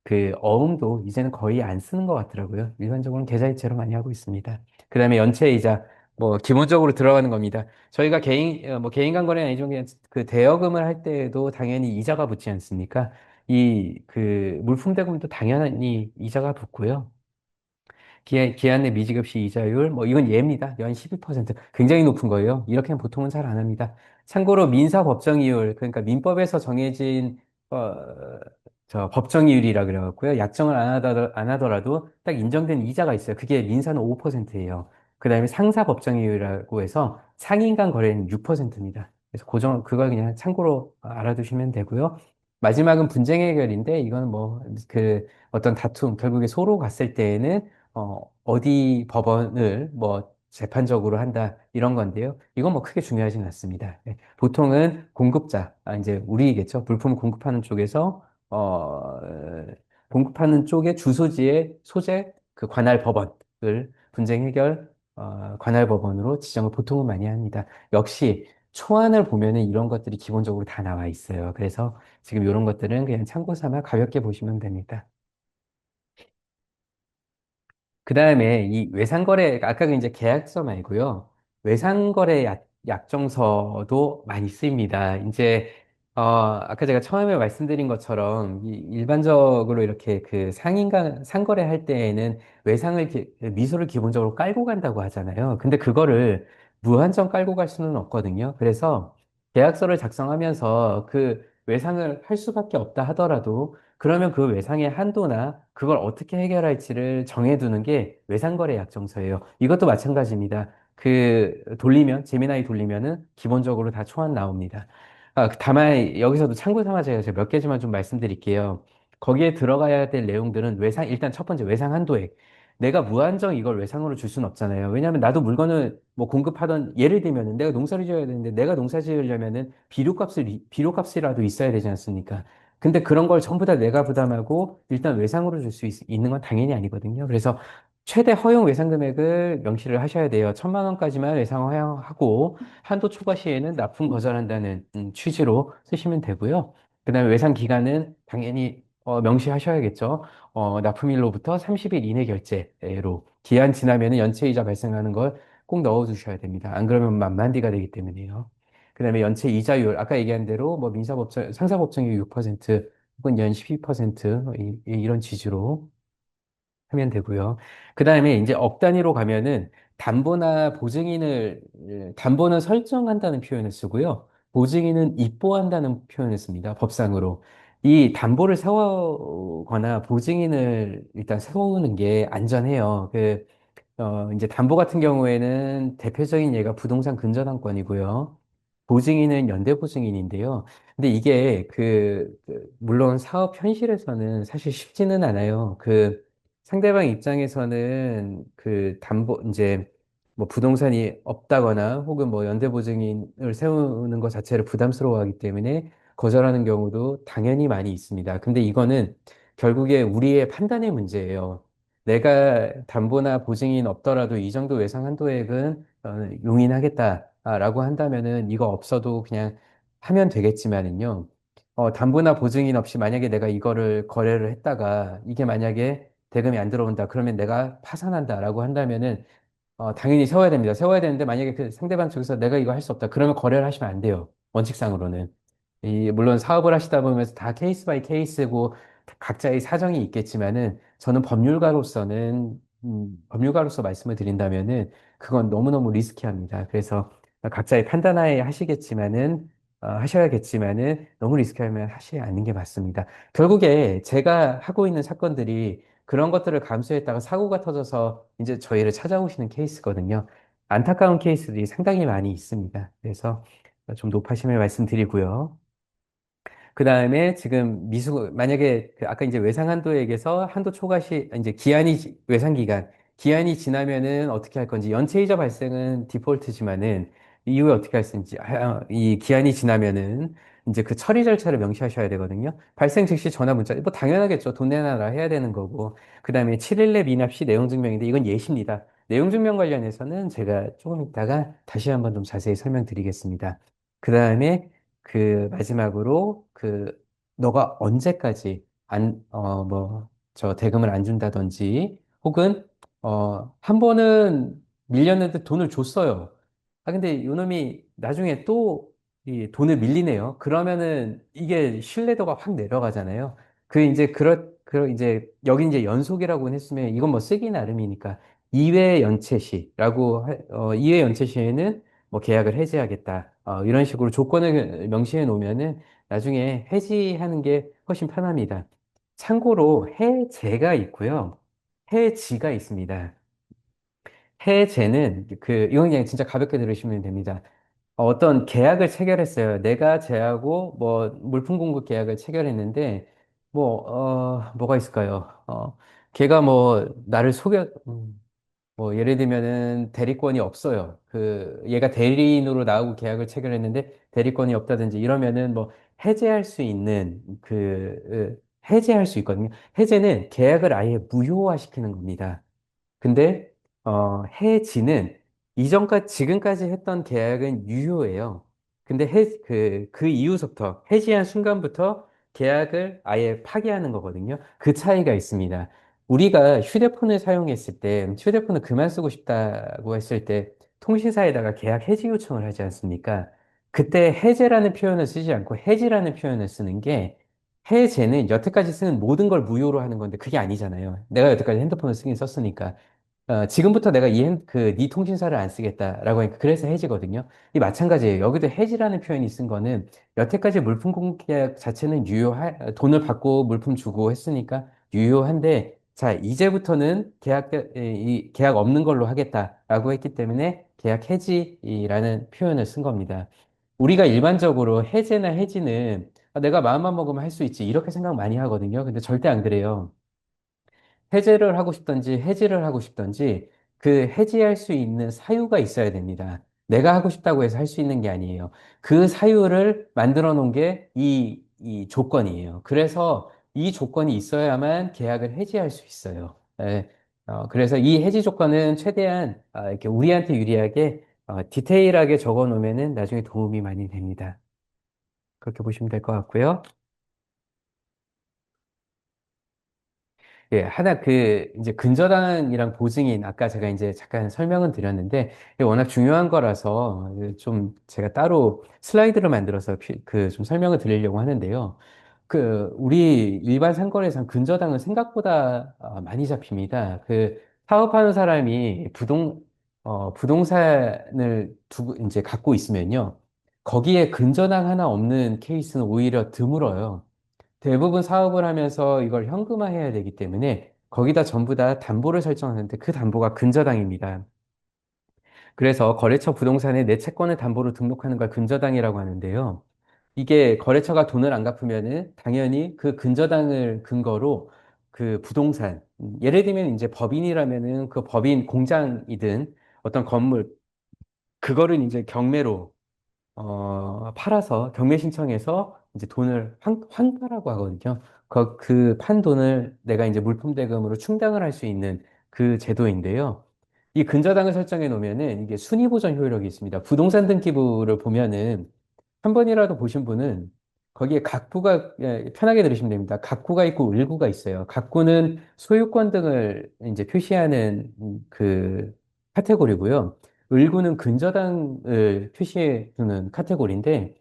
그 어음도 이제는 거의 안 쓰는 것 같더라고요. 일반적으로는 계좌이체로 많이 하고 있습니다. 그 다음에 연체이자 뭐 기본적으로 들어가는 겁니다. 저희가 뭐 개인 간 거래는 아니죠. 그냥 그 대여금을 할 때에도 당연히 이자가 붙지 않습니까? 이 그 물품 대금도 당연히 이자가 붙고요. 기한 내 미지급 시 이자율, 뭐 이건 예입니다. 연 12%. 굉장히 높은 거예요. 이렇게는 보통은 잘 안 합니다. 참고로 민사 법정이율, 그러니까 민법에서 정해진 어, 법정이율이라 그래갖고요. 약정을 안 하더라도 딱 인정된 이자가 있어요. 그게 민사는 5%예요. 그다음에 상사 법정이율이라고 해서 상인 간 거래는 6%입니다. 그래서 그걸 그냥 참고로 알아두시면 되고요. 마지막은 분쟁 해결인데 이건 뭐 그 어떤 다툼, 결국에 소로 갔을 때에는 어디 법원을 뭐 재판적으로 한다 이런 건데요. 이건 뭐 크게 중요하진 않습니다. 네. 보통은 공급자, 이제 우리겠죠. 물품을 공급하는 쪽에서 공급하는 쪽의 주소지의 소재 그 관할 법원을 분쟁 해결 관할 법원으로 지정을 보통은 많이 합니다. 역시 초안을 보면은 이런 것들이 기본적으로 다 나와 있어요. 그래서 지금 이런 것들은 그냥 참고 삼아 가볍게 보시면 됩니다. 그 다음에 이 외상거래, 아까 그 이제 계약서 말고요. 외상거래 약정서도 많이 쓰입니다. 이제, 아까 제가 처음에 말씀드린 것처럼 일반적으로 이렇게 그 상거래 할 때에는 미소를 기본적으로 깔고 간다고 하잖아요. 근데 그거를 무한정 깔고 갈 수는 없거든요. 그래서 계약서를 작성하면서 그 외상을 할 수밖에 없다 하더라도 그러면 그 외상의 한도나 그걸 어떻게 해결할지를 정해두는 게 외상거래 약정서예요. 이것도 마찬가지입니다. 제미나이 돌리면은 기본적으로 다 초안 나옵니다. 다만 여기서도 참고 삼아 제가 몇 개지만 좀 말씀드릴게요. 거기에 들어가야 될 내용들은 일단 첫 번째 외상 한도액. 내가 무한정 이걸 외상으로 줄 수는 없잖아요. 왜냐하면 나도 물건을 뭐 공급하던 예를 들면 내가 농사를 지어야 되는데 내가 농사 지으려면은 비료값이라도 있어야 되지 않습니까? 근데 그런 걸 전부 다 내가 부담하고 일단 외상으로 줄 수 있는 건 당연히 아니거든요. 그래서 최대 허용 외상 금액을 명시를 하셔야 돼요. 1,000만 원까지만 외상 허용하고 한도 초과 시에는 납품 거절한다는 취지로 쓰시면 되고요. 그다음에 외상 기간은 당연히 명시하셔야겠죠. 납품일로부터 30일 이내 결제로 기한 지나면은 연체이자 발생하는 걸 꼭 넣어두셔야 됩니다. 안 그러면 만만디가 되기 때문에요. 그다음에 연체 이자율 아까 얘기한 대로 뭐 상사법정이 6% 혹은 연 12% 이런 취지로 하면 되고요. 그 다음에 이제 억 단위로 가면은 담보나 보증인을, 담보는 설정한다는 표현을 쓰고요. 보증인은 입보한다는 표현을 씁니다. 법상으로. 이 담보를 세우거나 보증인을 일단 세우는 게 안전해요. 이제 담보 같은 경우에는 대표적인 예가 부동산 근저당권이고요. 보증인은 연대보증인인데요. 근데 이게 물론 사업 현실에서는 사실 쉽지는 않아요. 상대방 입장에서는 이제 뭐 부동산이 없다거나 혹은 뭐 연대보증인을 세우는 것 자체를 부담스러워하기 때문에 거절하는 경우도 당연히 많이 있습니다. 근데 이거는 결국에 우리의 판단의 문제예요. 내가 담보나 보증인 없더라도 이 정도 외상 한도액은 용인하겠다라고 한다면은 이거 없어도 그냥 하면 되겠지만은요. 담보나 보증인 없이 만약에 내가 이거를 거래를 했다가 이게 만약에 대금이 안 들어온다. 그러면 내가 파산한다라고 한다면은 당연히 세워야 됩니다. 세워야 되는데 만약에 그 상대방 쪽에서 내가 이거 할 수 없다. 그러면 거래를 하시면 안 돼요. 원칙상으로는. 물론 사업을 하시다 보면서 다 케이스 바이 케이스고 각자의 사정이 있겠지만은 저는 법률가로서 말씀을 드린다면은 그건 너무너무 리스키합니다. 그래서 각자의 판단하에 하셔야겠지만은 너무 리스키하면 하시지 않는 게 맞습니다. 결국에 제가 하고 있는 사건들이 그런 것들을 감수했다가 사고가 터져서 이제 저희를 찾아오시는 케이스거든요. 안타까운 케이스들이 상당히 많이 있습니다. 그래서 좀 높아심을 말씀드리고요. 그 다음에 지금 만약에 아까 이제 외상한도액에서 한도 초과 시, 이제 외상기간, 기한이 지나면은 어떻게 할 건지, 연체이자 발생은 디폴트지만은 이후에 어떻게 할 수 있는지, 이 기한이 지나면은 이제 그 처리 절차를 명시하셔야 되거든요. 발생 즉시 전화 문자, 뭐 당연하겠죠. 돈 내놔라 해야 되는 거고. 그 다음에 7일 내 미납 시 내용증명인데 이건 예시입니다. 내용증명 관련해서는 제가 조금 이따가 다시 한번 좀 자세히 설명드리겠습니다. 그 다음에 마지막으로 너가 언제까지 저 대금을 안 준다든지 혹은 한 번은 밀렸는데 돈을 줬어요. 근데 요놈이 나중에 또 이 돈을 밀리네요. 그러면은 이게 신뢰도가 확 내려가잖아요. 이제 여기 이제 연속이라고 했으면 이건 뭐 쓰기 나름이니까 2회 연체 시라고 2회 연체 시에는 뭐 계약을 해지하겠다. 이런 식으로 조건을 명시해 놓으면은 나중에 해지하는 게 훨씬 편합니다. 참고로 해제가 있고요. 해지가 있습니다. 해제는 이건 그냥 진짜 가볍게 들으시면 됩니다. 어떤 계약을 체결했어요. 내가 쟤하고 뭐 물품 공급 계약을 체결했는데 뭐가 있을까요? 걔가 뭐 나를 뭐 예를 들면은 대리권이 없어요. 얘가 대리인으로 나하고 계약을 체결했는데 대리권이 없다든지 이러면은 뭐 해제할 수 있는 해제할 수 있거든요. 해제는 계약을 아예 무효화시키는 겁니다. 근데 해지는 지금까지 했던 계약은 유효해요. 근데 그 이후부터 해지한 순간부터 계약을 아예 파기하는 거거든요. 그 차이가 있습니다. 우리가 휴대폰을 사용했을 때, 휴대폰을 그만 쓰고 싶다고 했을 때, 통신사에다가 계약 해지 요청을 하지 않습니까? 그때 해제라는 표현을 쓰지 않고 해지라는 표현을 쓰는 게, 해제는 여태까지 쓰는 모든 걸 무효로 하는 건데, 그게 아니잖아요. 내가 여태까지 핸드폰을 쓰긴 썼으니까. 지금부터 내가 네 통신사를 안 쓰겠다라고 하니까 그래서 해지거든요. 이 마찬가지예요. 여기도 해지라는 표현이 쓴 거는 여태까지 물품 공급 계약 자체는 돈을 받고 물품 주고 했으니까 유효한데, 자, 이제부터는 이 계약 없는 걸로 하겠다라고 했기 때문에 계약 해지라는 표현을 쓴 겁니다. 우리가 일반적으로 해제나 해지는 내가 마음만 먹으면 할 수 있지 이렇게 생각 많이 하거든요. 근데 절대 안 그래요. 해제를 하고 싶던지 해지를 하고 싶던지 해지할 수 있는 사유가 있어야 됩니다. 내가 하고 싶다고 해서 할 수 있는 게 아니에요. 그 사유를 만들어 놓은 게 이 조건이에요. 그래서 이 조건이 있어야만 계약을 해지할 수 있어요. 그래서 이 해지 조건은 최대한 이렇게 우리한테 유리하게 디테일하게 적어 놓으면은 나중에 도움이 많이 됩니다. 그렇게 보시면 될 것 같고요. 예, 이제 근저당이랑 보증인, 아까 제가 이제 잠깐 설명은 드렸는데, 이게 워낙 중요한 거라서 좀 제가 따로 슬라이드를 만들어서 좀 설명을 드리려고 하는데요. 우리 일반 상거래상 근저당은 생각보다 많이 잡힙니다. 사업하는 사람이 부동산을 이제 갖고 있으면요. 거기에 근저당 하나 없는 케이스는 오히려 드물어요. 대부분 사업을 하면서 이걸 현금화해야 되기 때문에 거기다 전부 다 담보를 설정하는데 그 담보가 근저당입니다. 그래서 거래처 부동산에 내 채권을 담보로 등록하는 걸 근저당이라고 하는데요. 이게 거래처가 돈을 안 갚으면은 당연히 그 근저당을 근거로 그 부동산, 예를 들면 이제 법인이라면은 그 법인 공장이든 어떤 건물, 그거를 이제 경매로 팔아서 경매 신청해서 이제 돈을 환가라고 하거든요. 그 판 돈을 내가 이제 물품 대금으로 충당을 할 수 있는 그 제도인데요. 이 근저당을 설정해 놓으면은 이게 순위 보전 효력이 있습니다. 부동산 등기부를 보면은 한 번이라도 보신 분은 거기에 각부가 편하게 들으시면 됩니다. 각구가 있고 을구가 있어요. 각구는 소유권 등을 이제 표시하는 그 카테고리고요. 을구는 근저당을 표시해 두는 카테고리인데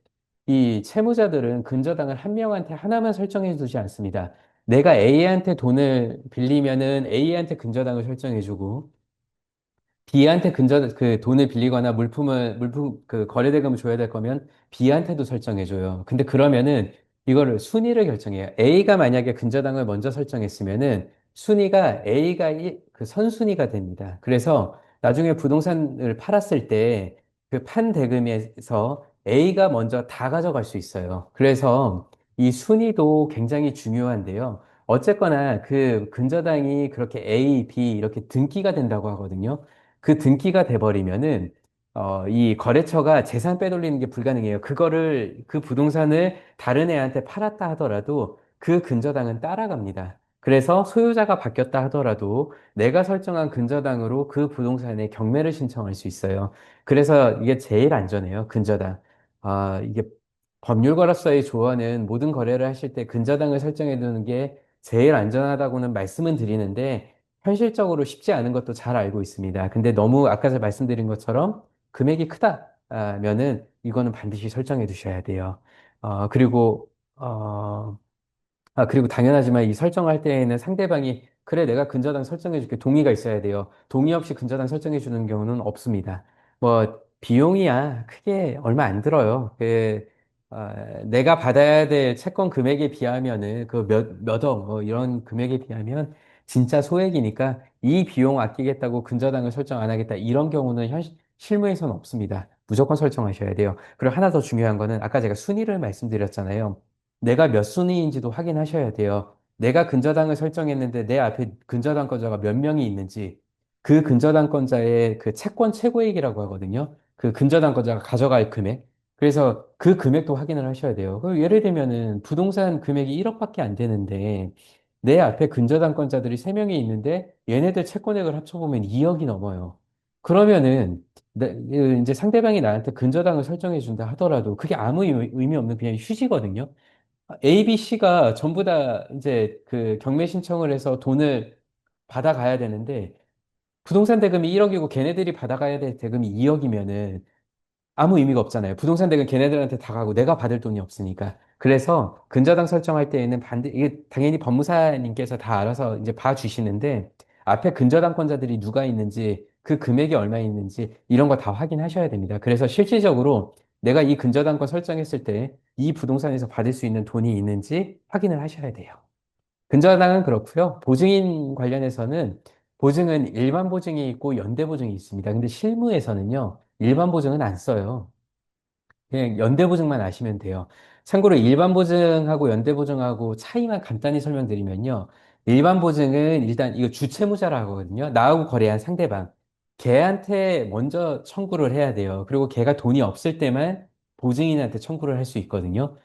이 채무자들은 근저당을 한 명한테 하나만 설정해 두지 않습니다. 내가 A한테 돈을 빌리면은 A한테 근저당을 설정해 주고 B한테 그 돈을 빌리거나 물품 거래대금을 줘야 될 거면 B한테도 설정해줘요. 근데 그러면은 이거를 순위를 결정해요. A가 만약에 근저당을 먼저 설정했으면은 순위가 A가 그 선순위가 됩니다. 그래서 나중에 부동산을 팔았을 때 그 판 대금에서 A가 먼저 다 가져갈 수 있어요. 그래서 이 순위도 굉장히 중요한데요. 어쨌거나 그 근저당이 그렇게 A, B 이렇게 등기가 된다고 하거든요. 그 등기가 돼버리면은 이 거래처가 재산 빼돌리는 게 불가능해요. 그 부동산을 다른 애한테 팔았다 하더라도 그 근저당은 따라갑니다. 그래서 소유자가 바뀌었다 하더라도 내가 설정한 근저당으로 그 부동산에 경매를 신청할 수 있어요. 그래서 이게 제일 안전해요. 근저당. 이게 법률거래소의 조언은 모든 거래를 하실 때 근저당을 설정해 두는 게 제일 안전하다고는 말씀은 드리는데 현실적으로 쉽지 않은 것도 잘 알고 있습니다. 근데 너무 아까 말씀드린 것처럼 금액이 크다면은 이거는 반드시 설정해 두셔야 돼요. 그리고 그리고 당연하지만 이 설정할 때에는 상대방이 그래, 내가 근저당 설정해 줄게. 동의가 있어야 돼요. 동의 없이 근저당 설정해 주는 경우는 없습니다. 뭐, 비용이야. 크게 얼마 안 들어요. 내가 받아야 될 채권 금액에 비하면은 그 몇 억, 이런 금액에 비하면 진짜 소액이니까 이 비용 아끼겠다고 근저당을 설정 안 하겠다. 이런 경우는 실무에서는 없습니다. 무조건 설정하셔야 돼요. 그리고 하나 더 중요한 거는 아까 제가 순위를 말씀드렸잖아요. 내가 몇 순위인지도 확인하셔야 돼요. 내가 근저당을 설정했는데 내 앞에 근저당권자가 몇 명이 있는지 그 근저당권자의 그 채권 최고액이라고 하거든요. 그 근저당권자가 가져갈 금액. 그래서 그 금액도 확인을 하셔야 돼요. 예를 들면은 부동산 금액이 1억밖에 안 되는데 내 앞에 근저당권자들이 3명이 있는데 얘네들 채권액을 합쳐보면 2억이 넘어요. 그러면은 이제 상대방이 나한테 근저당을 설정해 준다 하더라도 그게 아무 의미 없는 그냥 휴지거든요. A, B, C가 전부 다 이제 그 경매 신청을 해서 돈을 받아가야 되는데 부동산 대금이 1억이고 걔네들이 받아가야 될 대금이 2억이면은 아무 의미가 없잖아요. 부동산 대금 걔네들한테 다 가고 내가 받을 돈이 없으니까. 그래서 근저당 설정할 때에는 이게 당연히 법무사님께서 다 알아서 이제 봐주시는데 앞에 근저당권자들이 누가 있는지 그 금액이 얼마 있는지 이런 거 다 확인하셔야 됩니다. 그래서 실질적으로 내가 이 근저당권 설정했을 때 이 부동산에서 받을 수 있는 돈이 있는지 확인을 하셔야 돼요. 근저당은 그렇고요. 보증인 관련해서는 보증은 일반 보증이 있고 연대 보증이 있습니다. 근데 실무에서는요, 일반 보증은 안 써요. 그냥 연대 보증만 아시면 돼요. 참고로 일반 보증하고 연대 보증하고 차이만 간단히 설명드리면요. 일반 보증은 일단 이거 주채무자라고 하거든요. 나하고 거래한 상대방. 걔한테 먼저 청구를 해야 돼요. 그리고 걔가 돈이 없을 때만 보증인한테 청구를 할 수 있거든요.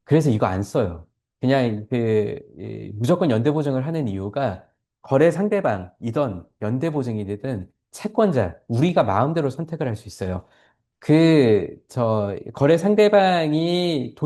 그래서 이거 안 써요. 그냥 무조건 연대 보증을 하는 이유가 거래 상대방이던 연대 보증이 되든 채권자, 우리가 마음대로 선택을 할 수 있어요. 거래 상대방이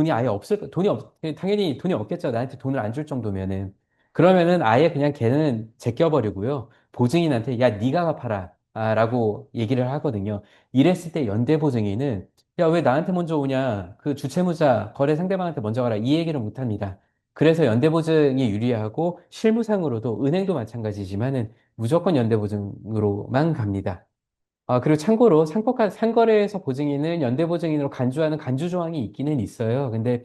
당연히 돈이 없겠죠. 나한테 돈을 안 줄 정도면은. 그러면은 아예 그냥 걔는 제껴버리고요. 보증인한테, 야, 네가 갚아라. 라고 얘기를 하거든요. 이랬을 때 연대보증인은, 야, 왜 나한테 먼저 오냐? 그 주채무자, 거래 상대방한테 먼저 가라. 이 얘기를 못 합니다. 그래서 연대보증이 유리하고 실무상으로도 은행도 마찬가지지만은 무조건 연대보증으로만 갑니다. 그리고 참고로 상거래에서 보증인은 연대보증인으로 간주하는 간주 조항이 있기는 있어요. 근데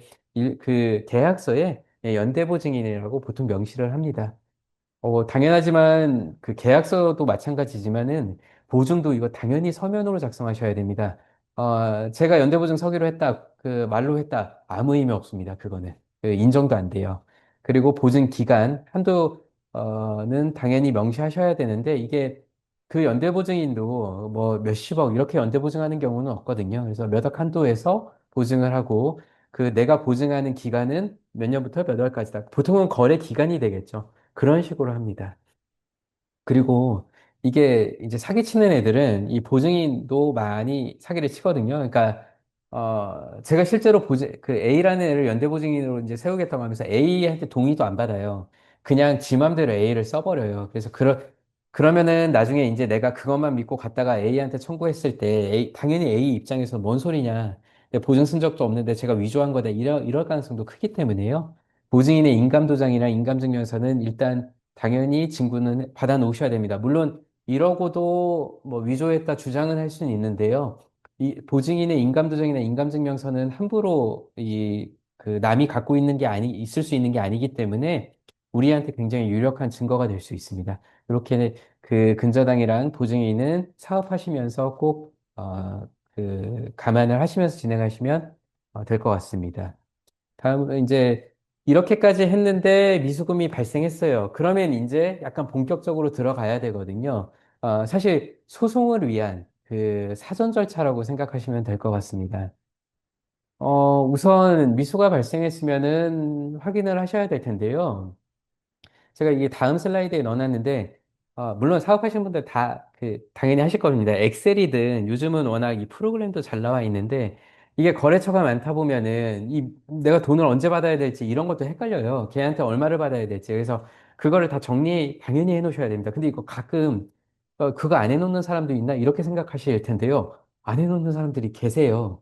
그 계약서에 예, 연대보증인이라고 보통 명시를 합니다. 당연하지만 그 계약서도 마찬가지지만은 보증도 이거 당연히 서면으로 작성하셔야 됩니다. 제가 연대보증 서기로 했다, 그 말로 했다, 아무 의미 없습니다. 그거는 인정도 안 돼요. 그리고 보증 기간 한도는 당연히 명시하셔야 되는데 이게 그 연대보증인도 뭐 몇십억 이렇게 연대보증하는 경우는 없거든요. 그래서 몇 억 한도에서 보증을 하고 그 내가 보증하는 기간은 몇 년부터 몇 월까지다. 보통은 거래 기간이 되겠죠. 그런 식으로 합니다. 그리고 이게 이제 사기치는 애들은 이 보증인도 많이 사기를 치거든요. 그러니까, 제가 실제로 그 A라는 애를 연대보증인으로 이제 세우겠다고 하면서 A한테 동의도 안 받아요. 그냥 지 맘대로 A를 써버려요. 그래서 그러면은 나중에 이제 내가 그것만 믿고 갔다가 A한테 청구했을 때 당연히 A 입장에서 뭔 소리냐. 내가 보증 쓴 적도 없는데 제가 위조한 거다. 이럴 가능성도 크기 때문에요. 보증인의 인감도장이나 인감증명서는 일단 당연히 진구는 받아 놓으셔야 됩니다. 물론 이러고도 뭐 위조했다 주장은 할 수는 있는데요. 이 보증인의 인감도장이나 인감증명서는 함부로 그 남이 갖고 있는 게 있을 수 있는 게 아니기 때문에 우리한테 굉장히 유력한 증거가 될 수 있습니다. 이렇게 그 근저당이랑 보증인은 사업하시면서 꼭, 감안을 하시면서 진행하시면 될 것 같습니다. 다음, 이제, 이렇게까지 했는데 미수금이 발생했어요. 그러면 이제 약간 본격적으로 들어가야 되거든요. 사실 소송을 위한 그 사전 절차라고 생각하시면 될 것 같습니다. 우선 미수가 발생했으면은 확인을 하셔야 될 텐데요. 제가 이게 다음 슬라이드에 넣어놨는데, 물론 사업하시는 분들 다, 당연히 하실 겁니다. 엑셀이든 요즘은 워낙 이 프로그램도 잘 나와 있는데, 이게 거래처가 많다 보면은, 내가 돈을 언제 받아야 될지 이런 것도 헷갈려요. 걔한테 얼마를 받아야 될지. 그래서 그거를 다 당연히 해 놓으셔야 됩니다. 근데 이거 가끔, 그거 안 해놓는 사람도 있나? 이렇게 생각하실 텐데요. 안 해놓는 사람들이 계세요.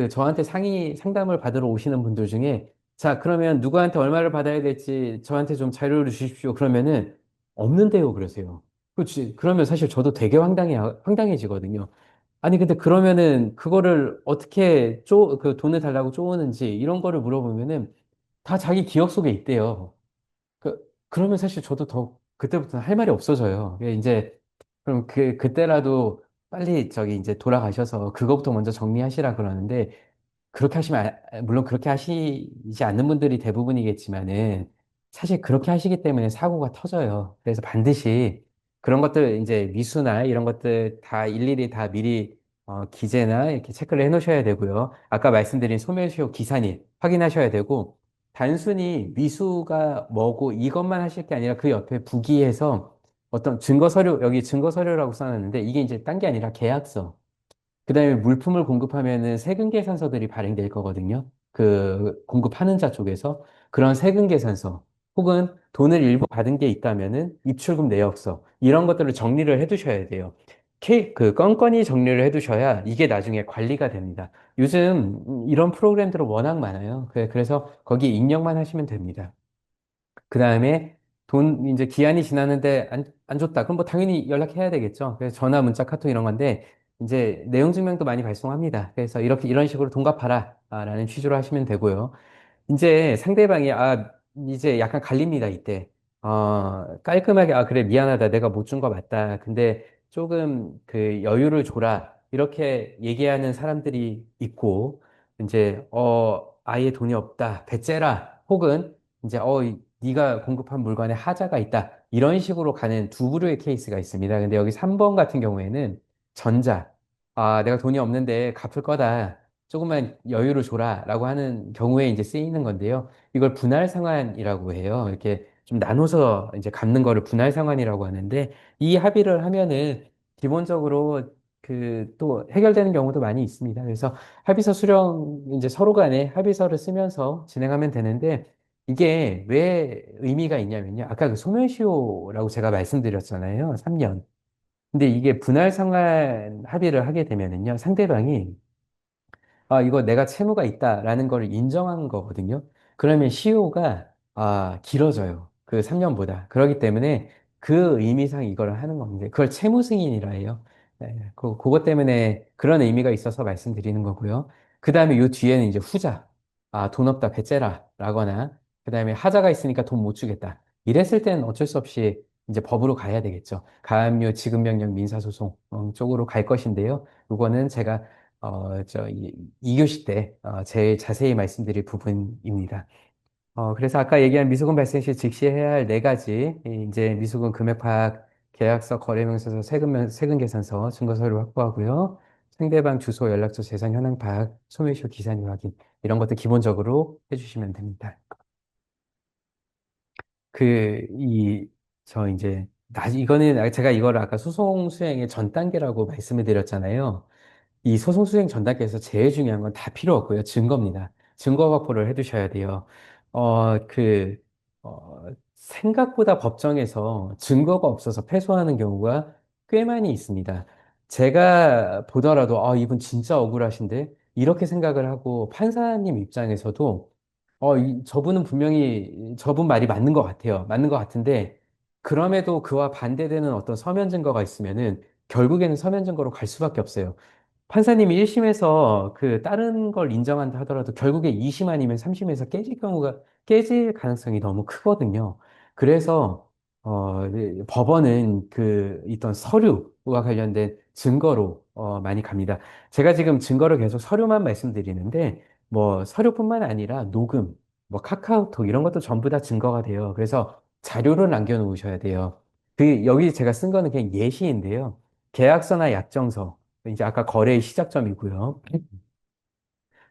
저한테 상담을 받으러 오시는 분들 중에 자, 그러면 누구한테 얼마를 받아야 될지 저한테 좀 자료를 주십시오. 그러면은 없는데요, 그러세요. 그렇지. 그러면 사실 저도 되게 황당해지거든요. 아니, 근데 그러면은 그거를 어떻게 그 돈을 달라고 쪼으는지 이런 거를 물어보면은 다 자기 기억 속에 있대요. 그러면 사실 저도 더 그때부터는 할 말이 없어져요. 이제 그럼 그때라도 빨리 저기 이제 돌아가셔서 그거부터 먼저 정리하시라 그러는데 그렇게 하시면, 물론 그렇게 하시지 않는 분들이 대부분이겠지만은, 사실 그렇게 하시기 때문에 사고가 터져요. 그래서 반드시 그런 것들, 이제 미수나 이런 것들 다 일일이 다 미리, 기재나 이렇게 체크를 해 놓으셔야 되고요. 아까 말씀드린 소멸시효 기산일 확인하셔야 되고, 단순히 미수가 뭐고 이것만 하실 게 아니라 그 옆에 부기에서 어떤 여기 증거 서류라고 써놨는데, 이게 이제 딴 게 아니라 계약서. 그다음에 물품을 공급하면은 세금 계산서들이 발행될 거거든요. 그 공급하는 자 쪽에서 그런 세금 계산서 혹은 돈을 일부 받은 게 있다면은 입출금 내역서 이런 것들을 정리를 해두셔야 돼요. 건건히 정리를 해두셔야 이게 나중에 관리가 됩니다. 요즘 이런 프로그램들은 워낙 많아요. 그래서 거기에 입력만 하시면 됩니다. 그 다음에 이제 기한이 지났는데 안 줬다. 그럼 뭐 당연히 연락해야 되겠죠. 그래서 전화, 문자, 카톡 이런 건데, 이제 내용 증명도 많이 발송합니다. 그래서 이런 식으로 돈 갚아라. 라는 취지로 하시면 되고요. 이제 상대방이, 이제 약간 갈립니다, 이때. 깔끔하게, 그래, 미안하다. 내가 못 준 거 맞다. 근데 조금 그 여유를 줘라. 이렇게 얘기하는 사람들이 있고, 이제, 아예 돈이 없다. 배째라. 혹은, 이제, 네가 공급한 물건에 하자가 있다. 이런 식으로 가는 두 부류의 케이스가 있습니다. 근데 여기 3번 같은 경우에는 전자. 내가 돈이 없는데 갚을 거다. 조금만 여유를 줘라라고 하는 경우에 이제 쓰이는 건데요. 이걸 분할 상환이라고 해요. 이렇게 좀 나눠서 이제 갚는 거를 분할 상환이라고 하는데 이 합의를 하면은 기본적으로 또 해결되는 경우도 많이 있습니다. 그래서 합의서 수령 이제 서로 간에 합의서를 쓰면서 진행하면 되는데 이게 왜 의미가 있냐면요. 아까 그 소멸시효라고 제가 말씀드렸잖아요. 3년. 근데 이게 분할 상환 합의를 하게 되면은요. 상대방이 이거 내가 채무가 있다라는 걸 인정한 거거든요. 그러면 시효가 길어져요. 그 3년보다. 그렇기 때문에 그 의미상 이거를 하는 겁니다. 그걸 채무 승인이라 해요. 네, 그것 때문에 그런 의미가 있어서 말씀드리는 거고요. 그 다음에 요 뒤에는 이제 후자. 돈 없다, 배째라. 라거나, 그 다음에 하자가 있으니까 돈 못 주겠다. 이랬을 때는 어쩔 수 없이 이제 법으로 가야 되겠죠. 가압류, 지급명령, 민사소송 쪽으로 갈 것인데요. 요거는 제가, 2교시 때, 제일 자세히 말씀드릴 부분입니다. 그래서 아까 얘기한 미수금 발생 시 즉시 해야 할 네 가지, 이제 미수금 금액 파악, 계약서, 거래명세서, 세금 계산서, 증거서류 확보하고요. 상대방 주소, 연락처, 재산 현황 파악, 소매쇼 기산일 확인, 이런 것들 기본적으로 해주시면 됩니다. 그, 이, 저 이제, 이거는 제가 이거를 아까 소송 수행의 전 단계라고 말씀을 드렸잖아요. 이 소송 수행 전 단계에서 제일 중요한 건 다 필요 없고요. 증거입니다. 증거 확보를 해 두셔야 돼요. 생각보다 법정에서 증거가 없어서 패소하는 경우가 꽤 많이 있습니다. 제가 보더라도, 이분 진짜 억울하신데? 이렇게 생각을 하고 판사님 입장에서도, 저분은 분명히 저분 말이 맞는 것 같아요. 맞는 것 같은데, 그럼에도 그와 반대되는 어떤 서면 증거가 있으면은 결국에는 서면 증거로 갈 수밖에 없어요. 판사님이 1심에서 그 다른 걸 인정한다 하더라도 결국에 2심 아니면 3심에서 깨질 가능성이 너무 크거든요. 그래서 법원은 그 있던 서류와 관련된 증거로 많이 갑니다. 제가 지금 증거를 계속 서류만 말씀드리는데 뭐 서류뿐만 아니라 녹음, 뭐 카카오톡 이런 것도 전부 다 증거가 돼요. 그래서 자료를 남겨놓으셔야 돼요. 여기 제가 쓴 거는 그냥 예시인데요. 계약서나 약정서, 이제 아까 거래의 시작점이고요.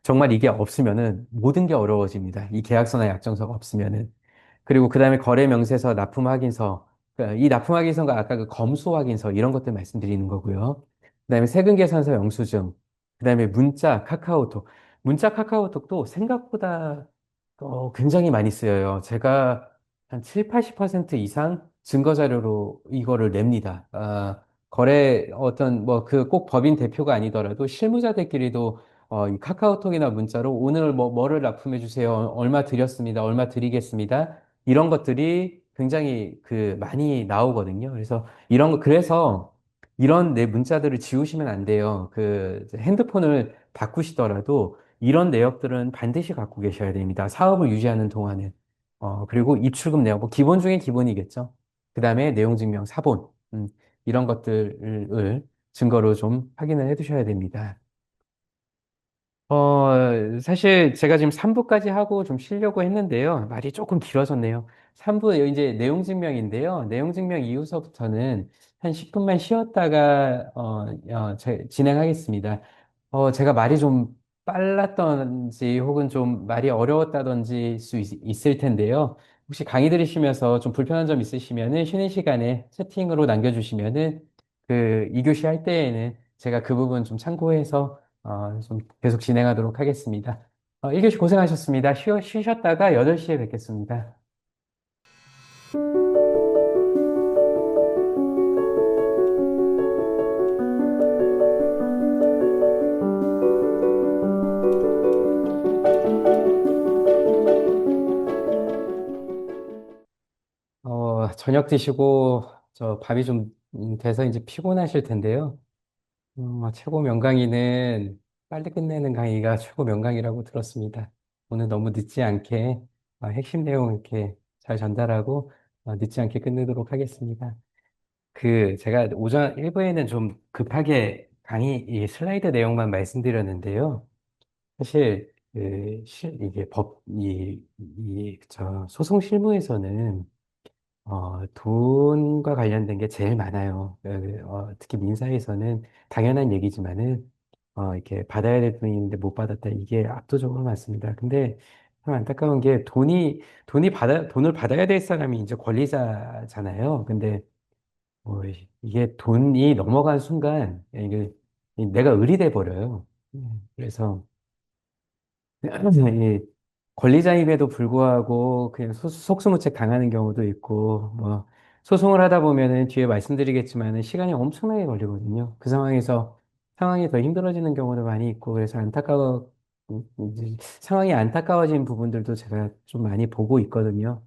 정말 이게 없으면은 모든 게 어려워집니다. 이 계약서나 약정서가 없으면은. 그리고 그 다음에 거래 명세서, 납품 확인서, 이 납품 확인서가 아까 그 검수 확인서 이런 것들 말씀드리는 거고요. 그 다음에 세금 계산서 영수증, 그 다음에 문자, 카카오톡. 문자, 카카오톡도 생각보다 굉장히 많이 쓰여요. 제가 한 7, 80% 이상 증거 자료로 이거를 냅니다. 어떤 뭐 그 꼭 법인 대표가 아니더라도 실무자들끼리도 이 카카오톡이나 문자로 오늘 뭐를 납품해 주세요. 얼마 드렸습니다. 얼마 드리겠습니다. 이런 것들이 굉장히 많이 나오거든요. 그래서 이런 내 문자들을 지우시면 안 돼요. 핸드폰을 바꾸시더라도 이런 내역들은 반드시 갖고 계셔야 됩니다. 사업을 유지하는 동안은. 그리고 입출금 내역, 뭐 기본 중에 기본이겠죠. 그 다음에 내용증명, 사본, 이런 것들을 증거로 좀 확인을 해 두셔야 됩니다. 사실 제가 지금 3부까지 하고 좀 쉬려고 했는데요. 말이 조금 길어졌네요. 3부 이제 내용 증명인데요. 내용 증명 이후서부터는 한 10분만 쉬었다가 진행하겠습니다. 제가 말이 좀 빨랐던지 혹은 좀 말이 어려웠다든지 있을 텐데요. 혹시 강의 들으시면서 좀 불편한 점 있으시면은 쉬는 시간에 채팅으로 남겨주시면은 2교시 할 때에는 제가 그 부분 좀 참고해서 좀 계속 진행하도록 하겠습니다. 1교시 고생하셨습니다. 쉬셨다가 8시에 뵙겠습니다. 저녁 드시고 저 밥이 좀 돼서 이제 피곤하실 텐데요. 최고 명강의는 빨리 끝내는 강의가 최고 명강이라고 들었습니다. 오늘 너무 늦지 않게 핵심 내용 이렇게 잘 전달하고 늦지 않게 끝내도록 하겠습니다. 제가 오전 1부에는 좀 급하게 이 슬라이드 내용만 말씀드렸는데요. 사실, 이게 소송 실무에서는, 돈과 관련된 게 제일 많아요. 특히 민사에서는 당연한 얘기지만은, 이렇게 받아야 될 돈이 있는데 못 받았다. 이게 압도적으로 많습니다. 근데 참 안타까운 게 돈을 받아야 될 사람이 이제 권리자잖아요. 근데 이게 돈이 넘어간 순간, 내가 의리돼 버려요. 그래서, 이 권리자임에도 불구하고 그냥 속수무책 당하는 경우도 있고, 뭐, 소송을 하다 보면은 뒤에 말씀드리겠지만은 시간이 엄청나게 걸리거든요. 상황이 더 힘들어지는 경우도 많이 있고, 그래서 안타까워, 이제 상황이 안타까워진 부분들도 제가 좀 많이 보고 있거든요.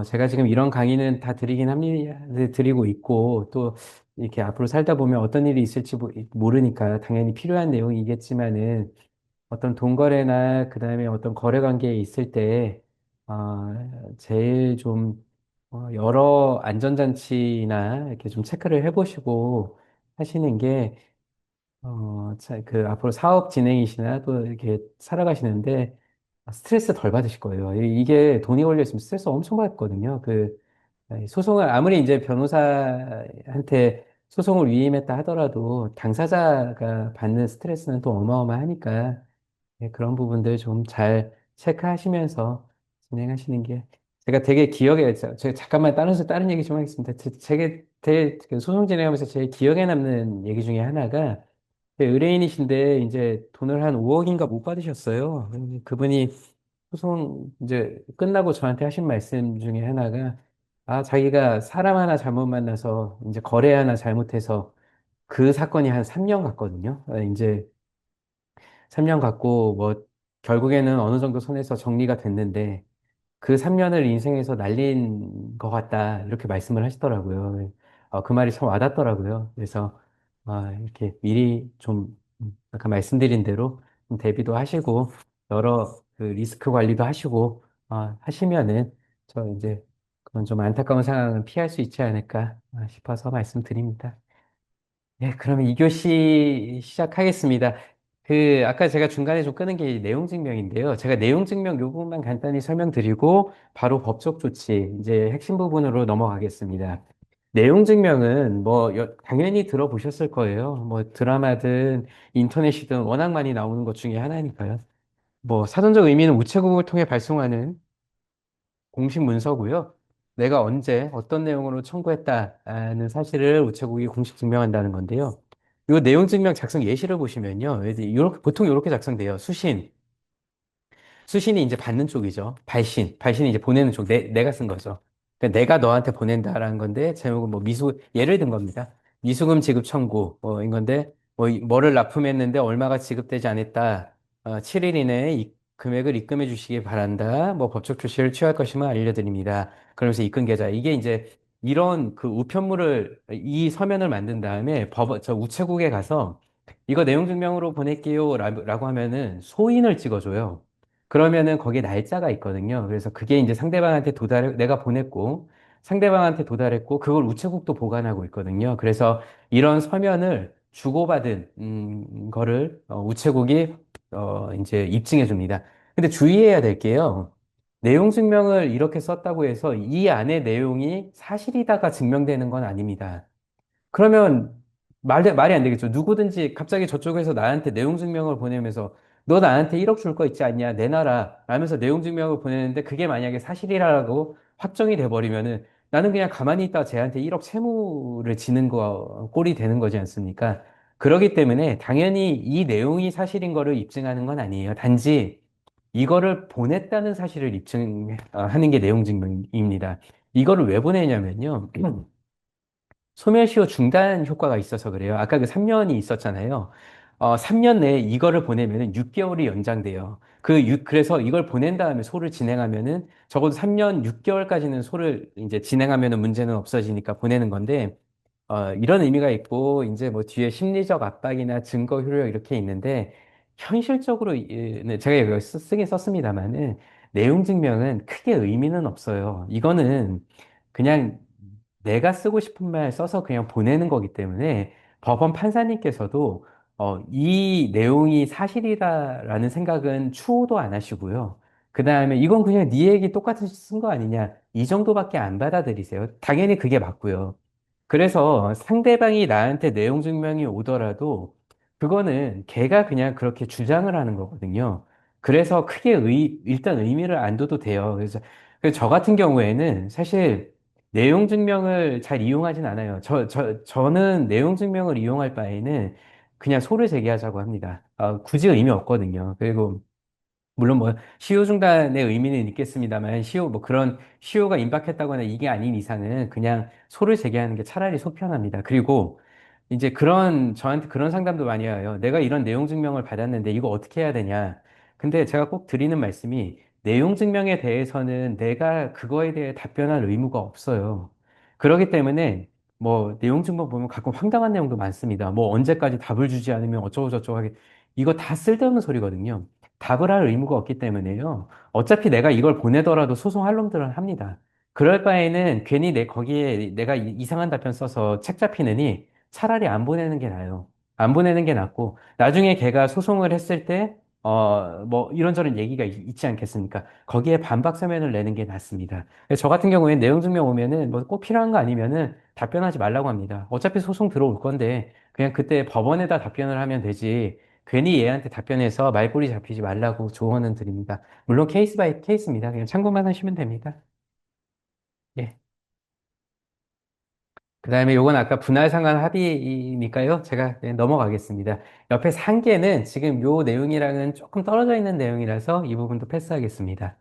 제가 지금 이런 강의는 다 드리긴 합니다. 드리고 있고, 또 이렇게 앞으로 살다 보면 어떤 일이 있을지 모르니까 당연히 필요한 내용이겠지만은 어떤 돈 거래나 그다음에 어떤 거래 관계에 있을 때, 제일 좀 여러 안전장치나 이렇게 좀 체크를 해보시고 하시는 게 그 앞으로 사업 진행이시나 또 이렇게 살아가시는데 스트레스 덜 받으실 거예요. 이게 돈이 걸려 있으면 스트레스 엄청 받거든요. 소송을 아무리 이제 변호사한테 소송을 위임했다 하더라도 당사자가 받는 스트레스는 또 어마어마하니까 그런 부분들 좀 잘 체크하시면서 진행하시는 게 제가 되게 제가 잠깐만 다른 얘기 좀 하겠습니다. 되게 그 소송 진행하면서 제일 기억에 남는 얘기 중에 하나가 의뢰인이신데 이제 돈을 한 5억인가 못 받으셨어요. 그분이 소송 이제 끝나고 저한테 하신 말씀 중에 하나가 자기가 사람 하나 잘못 만나서 이제 거래 하나 잘못해서 그 사건이 한 3년 갔거든요. 이제 3년 갔고 뭐 결국에는 어느 정도 선에서 정리가 됐는데 그 3년을 인생에서 날린 것 같다 이렇게 말씀을 하시더라고요. 그 말이 참 와닿더라고요. 그래서 이렇게 미리 좀 아까 말씀드린 대로 좀 대비도 하시고 여러 그 리스크 관리도 하시고 하시면은 저 이제 그런 좀 안타까운 상황을 피할 수 있지 않을까 싶어서 말씀드립니다. 네, 그러면 2교시 시작하겠습니다. 아까 제가 중간에 좀 끄는 게 내용 증명인데요. 제가 내용 증명 요 부분만 간단히 설명드리고, 바로 법적 조치, 이제 핵심 부분으로 넘어가겠습니다. 내용 증명은 당연히 들어보셨을 거예요. 뭐, 드라마든 인터넷이든 워낙 많이 나오는 것 중에 하나니까요. 사전적 의미는 우체국을 통해 발송하는 공식 문서고요. 내가 언제 어떤 내용으로 청구했다는 사실을 우체국이 공식 증명한다는 건데요. 이 내용 증명 작성 예시를 보시면요. 보통 이렇게 작성돼요. 수신이 이제 받는 쪽이죠. 발신이 이제 보내는 쪽, 내가 쓴 거죠. 그러니까 내가 너한테 보낸다라는 건데, 제목은 예를 든 겁니다. 미수금 지급 청구, 인 건데, 뭐를 납품했는데 얼마가 지급되지 않았다. 7일 이내에 이 금액을 입금해 주시기 바란다. 법적 조치를 취할 것임을 알려드립니다. 그러면서 입금 계좌. 이게 이제 이런 그 이 서면을 만든 다음에 우체국에 가서 이거 내용 증명으로 보낼게요. 라고 하면은 소인을 찍어줘요. 그러면은 거기에 날짜가 있거든요. 그래서 그게 이제 내가 보냈고, 상대방한테 도달했고, 그걸 우체국도 보관하고 있거든요. 그래서 이런 서면을 주고받은, 거를, 우체국이, 이제 입증해 줍니다. 근데 주의해야 될 게요. 내용 증명을 이렇게 썼다고 해서 이 안의 내용이 사실이다가 증명되는 건 아닙니다. 그러면 말이 안 되겠죠. 누구든지 갑자기 저쪽에서 나한테 내용 증명을 보내면서 너 나한테 1억 줄 거 있지 않냐? 내놔라. 라면서 내용 증명을 보내는데 그게 만약에 사실이라고 확정이 돼 버리면은 나는 그냥 가만히 있다가 쟤한테 1억 채무를 지는 꼴이 되는 거지 않습니까? 그렇기 때문에 당연히 이 내용이 사실인 거를 입증하는 건 아니에요. 단지 이거를 보냈다는 사실을 입증하는 게 내용 증명입니다. 이거를 왜 보내냐면요. 소멸시효 중단 효과가 있어서 그래요. 아까 그 3년이 있었잖아요. 3년 내에 이거를 보내면은 6개월이 연장돼요. 그래서 이걸 보낸 다음에 소를 진행하면은 적어도 3년 6개월까지는 소를 이제 진행하면은 문제는 없어지니까 보내는 건데, 이런 의미가 있고, 이제 뒤에 심리적 압박이나 증거 효력 이렇게 있는데, 현실적으로, 네, 제가 이거 쓰긴 썼습니다만은, 내용 증명은 크게 의미는 없어요. 이거는 그냥 내가 쓰고 싶은 말 써서 그냥 보내는 거기 때문에 법원 판사님께서도 이 내용이 사실이다라는 생각은 추호도 안 하시고요. 그 다음에 이건 그냥 네 얘기 똑같이 쓴 거 아니냐. 이 정도밖에 안 받아들이세요. 당연히 그게 맞고요. 그래서 상대방이 나한테 내용 증명이 오더라도 그거는 걔가 그냥 그렇게 주장을 하는 거거든요. 그래서 일단 의미를 안 둬도 돼요. 그래서 저 같은 경우에는 사실 내용 증명을 잘 이용하진 않아요. 저는 내용 증명을 이용할 바에는 그냥 소를 제기하자고 합니다. 굳이 의미 없거든요. 그리고 물론 시효 중단의 의미는 있겠습니다만 그런 시효가 임박했다거나 이게 아닌 이상은 그냥 소를 제기하는 게 차라리 속 편합니다. 그리고 이제 저한테 그런 상담도 많이 와요. 내가 이런 내용 증명을 받았는데 이거 어떻게 해야 되냐? 근데 제가 꼭 드리는 말씀이 내용 증명에 대해서는 내가 그거에 대해 답변할 의무가 없어요. 그렇기 때문에 뭐 내용 증명 보면 가끔 황당한 내용도 많습니다. 뭐 언제까지 답을 주지 않으면 어쩌고 저쩌고 하게 이거 다 쓸데없는 소리거든요. 답을 할 의무가 없기 때문에요. 어차피 내가 이걸 보내더라도 소송할 놈들은 합니다. 그럴 바에는 괜히 거기에 내가 이상한 답변 써서 책 잡히느니 차라리 안 보내는 게 나아요. 안 보내는 게 낫고 나중에 걔가 소송을 했을 때 뭐 이런저런 얘기가 있지 않겠습니까? 거기에 반박 서면을 내는 게 낫습니다. 저 같은 경우에 내용 증명 오면은 뭐 꼭 필요한 거 아니면은 답변하지 말라고 합니다. 어차피 소송 들어올 건데 그냥 그때 법원에다 답변을 하면 되지. 괜히 얘한테 답변해서 말꼬리 잡히지 말라고 조언은 드립니다. 물론 케이스 바이 케이스입니다. 그냥 참고만 하시면 됩니다. 예. 그 다음에 요건 아까 분할 상환 합의니까요. 제가 그냥 넘어가겠습니다. 옆에 상계는 지금 요 내용이랑은 조금 떨어져 있는 내용이라서 이 부분도 패스하겠습니다.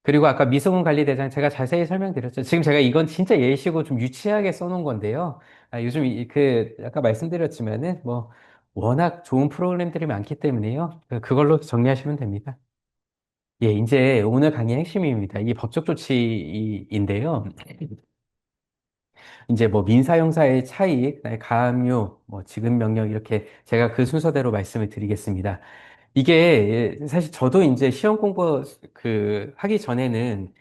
그리고 아까 미소금 관리대장 제가 자세히 설명드렸죠. 지금 제가 이건 진짜 예시고 좀 유치하게 써놓은 건데요. 요즘 아까 말씀드렸지만은 뭐 워낙 좋은 프로그램들이 많기 때문에요. 그걸로 정리하시면 됩니다. 예, 이제 오늘 강의 핵심입니다. 이 법적 조치인데요. 이제 뭐 민사 형사의 차이, 그다음에 가압류, 뭐 지급 명령 이렇게 제가 그 순서대로 말씀을 드리겠습니다. 이게 사실 저도 이제 시험 공부 하기 전에는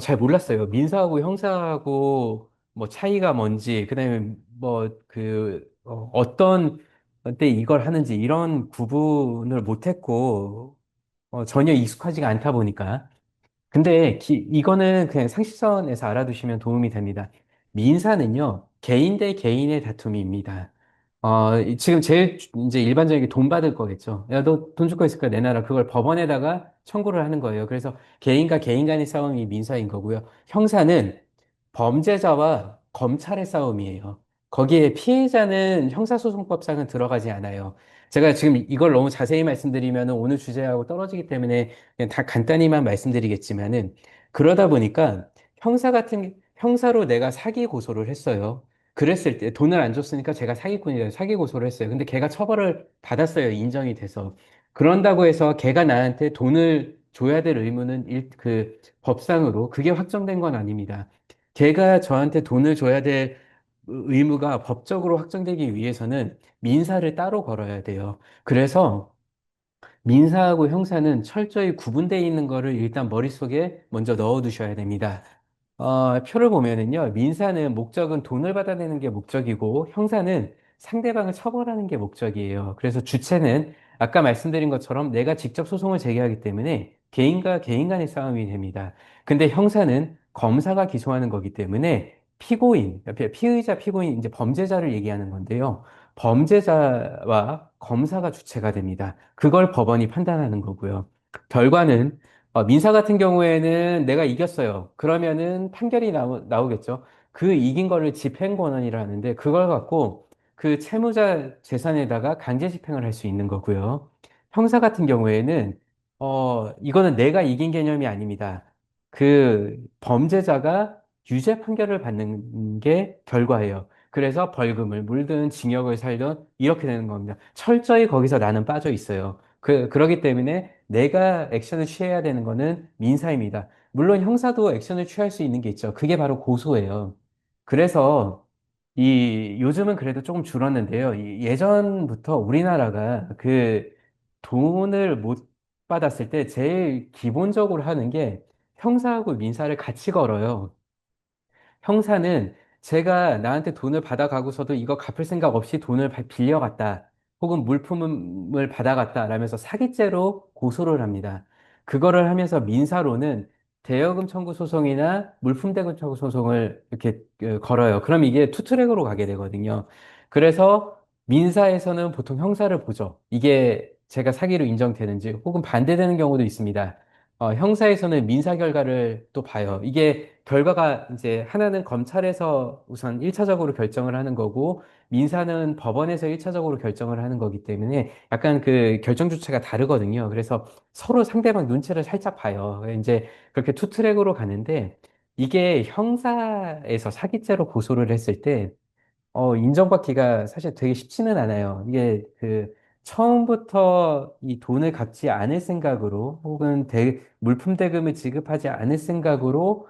잘 몰랐어요. 민사하고 형사하고 뭐 차이가 뭔지, 그다음에 뭐 어떤 때 이걸 하는지 이런 구분을 못했고 전혀 익숙하지가 않다 보니까. 근데 이거는 그냥 상식선에서 알아두시면 도움이 됩니다. 민사는요, 개인 대 개인의 다툼입니다. 지금 제일 이제 일반적인 게 돈 받을 거겠죠. 야, 너 돈 줄 거 있을까? 내놔라. 그걸 법원에다가 청구를 하는 거예요. 그래서 개인과 개인 간의 싸움이 민사인 거고요. 형사는 범죄자와 검찰의 싸움이에요. 거기에 피해자는 형사소송법상은 들어가지 않아요. 제가 지금 이걸 너무 자세히 말씀드리면 오늘 주제하고 떨어지기 때문에 그냥 다 간단히만 말씀드리겠지만은 그러다 보니까 형사로 내가 사기 고소를 했어요. 그랬을 때 돈을 안 줬으니까 제가 사기꾼이라 사기 고소를 했어요. 근데 걔가 처벌을 받았어요. 인정이 돼서. 그런다고 해서 걔가 나한테 돈을 줘야 될 의무는 법상으로 그게 확정된 건 아닙니다. 걔가 저한테 돈을 줘야 될 의무가 법적으로 확정되기 위해서는 민사를 따로 걸어야 돼요. 그래서 민사하고 형사는 철저히 구분되어 있는 거를 일단 머릿속에 먼저 넣어 두셔야 됩니다. 표를 보면은요, 민사는 목적은 돈을 받아내는 게 목적이고, 형사는 상대방을 처벌하는 게 목적이에요. 그래서 주체는 아까 말씀드린 것처럼 내가 직접 소송을 제기하기 때문에 개인과 개인 간의 싸움이 됩니다. 근데 형사는 검사가 기소하는 거기 때문에 피의자, 피고인, 이제 범죄자를 얘기하는 건데요. 범죄자와 검사가 주체가 됩니다. 그걸 법원이 판단하는 거고요. 결과는 민사 같은 경우에는 내가 이겼어요. 그러면은 판결이 나오겠죠. 그 이긴 거를 집행권한이라 하는데 그걸 갖고 그 채무자 재산에다가 강제 집행을 할 수 있는 거고요. 형사 같은 경우에는 이거는 내가 이긴 개념이 아닙니다. 그 범죄자가 유죄 판결을 받는 게 결과예요. 그래서 벌금을 물든 징역을 살던 이렇게 되는 겁니다. 철저히 거기서 나는 빠져 있어요. 그러기 때문에 내가 액션을 취해야 되는 거는 민사입니다. 물론 형사도 액션을 취할 수 있는 게 있죠. 그게 바로 고소예요. 그래서 요즘은 그래도 조금 줄었는데요. 예전부터 우리나라가 돈을 못 받았을 때 제일 기본적으로 하는 게 형사하고 민사를 같이 걸어요. 형사는 제가 나한테 돈을 받아가고서도 이거 갚을 생각 없이 돈을 빌려갔다. 혹은 물품을 받아갔다. 라면서 사기죄로 고소를 합니다. 그거를 하면서 민사로는 대여금 청구 소송이나 물품 대금 청구 소송을 이렇게 걸어요. 그럼 이게 투트랙으로 가게 되거든요. 그래서 민사에서는 보통 형사를 보죠. 이게 제가 사기로 인정되는지 혹은 반대되는 경우도 있습니다. 형사에서는 민사 결과를 또 봐요. 이게 결과가 이제 하나는 검찰에서 우선 1차적으로 결정을 하는 거고, 민사는 법원에서 1차적으로 결정을 하는 거기 때문에 약간 그 결정 주체가 다르거든요. 그래서 서로 상대방 눈치를 살짝 봐요. 이제 그렇게 투 트랙으로 가는데, 이게 형사에서 사기죄로 고소를 했을 때, 인정받기가 사실 되게 쉽지는 않아요. 이게 처음부터 이 돈을 갚지 않을 생각으로 혹은 물품 대금을 지급하지 않을 생각으로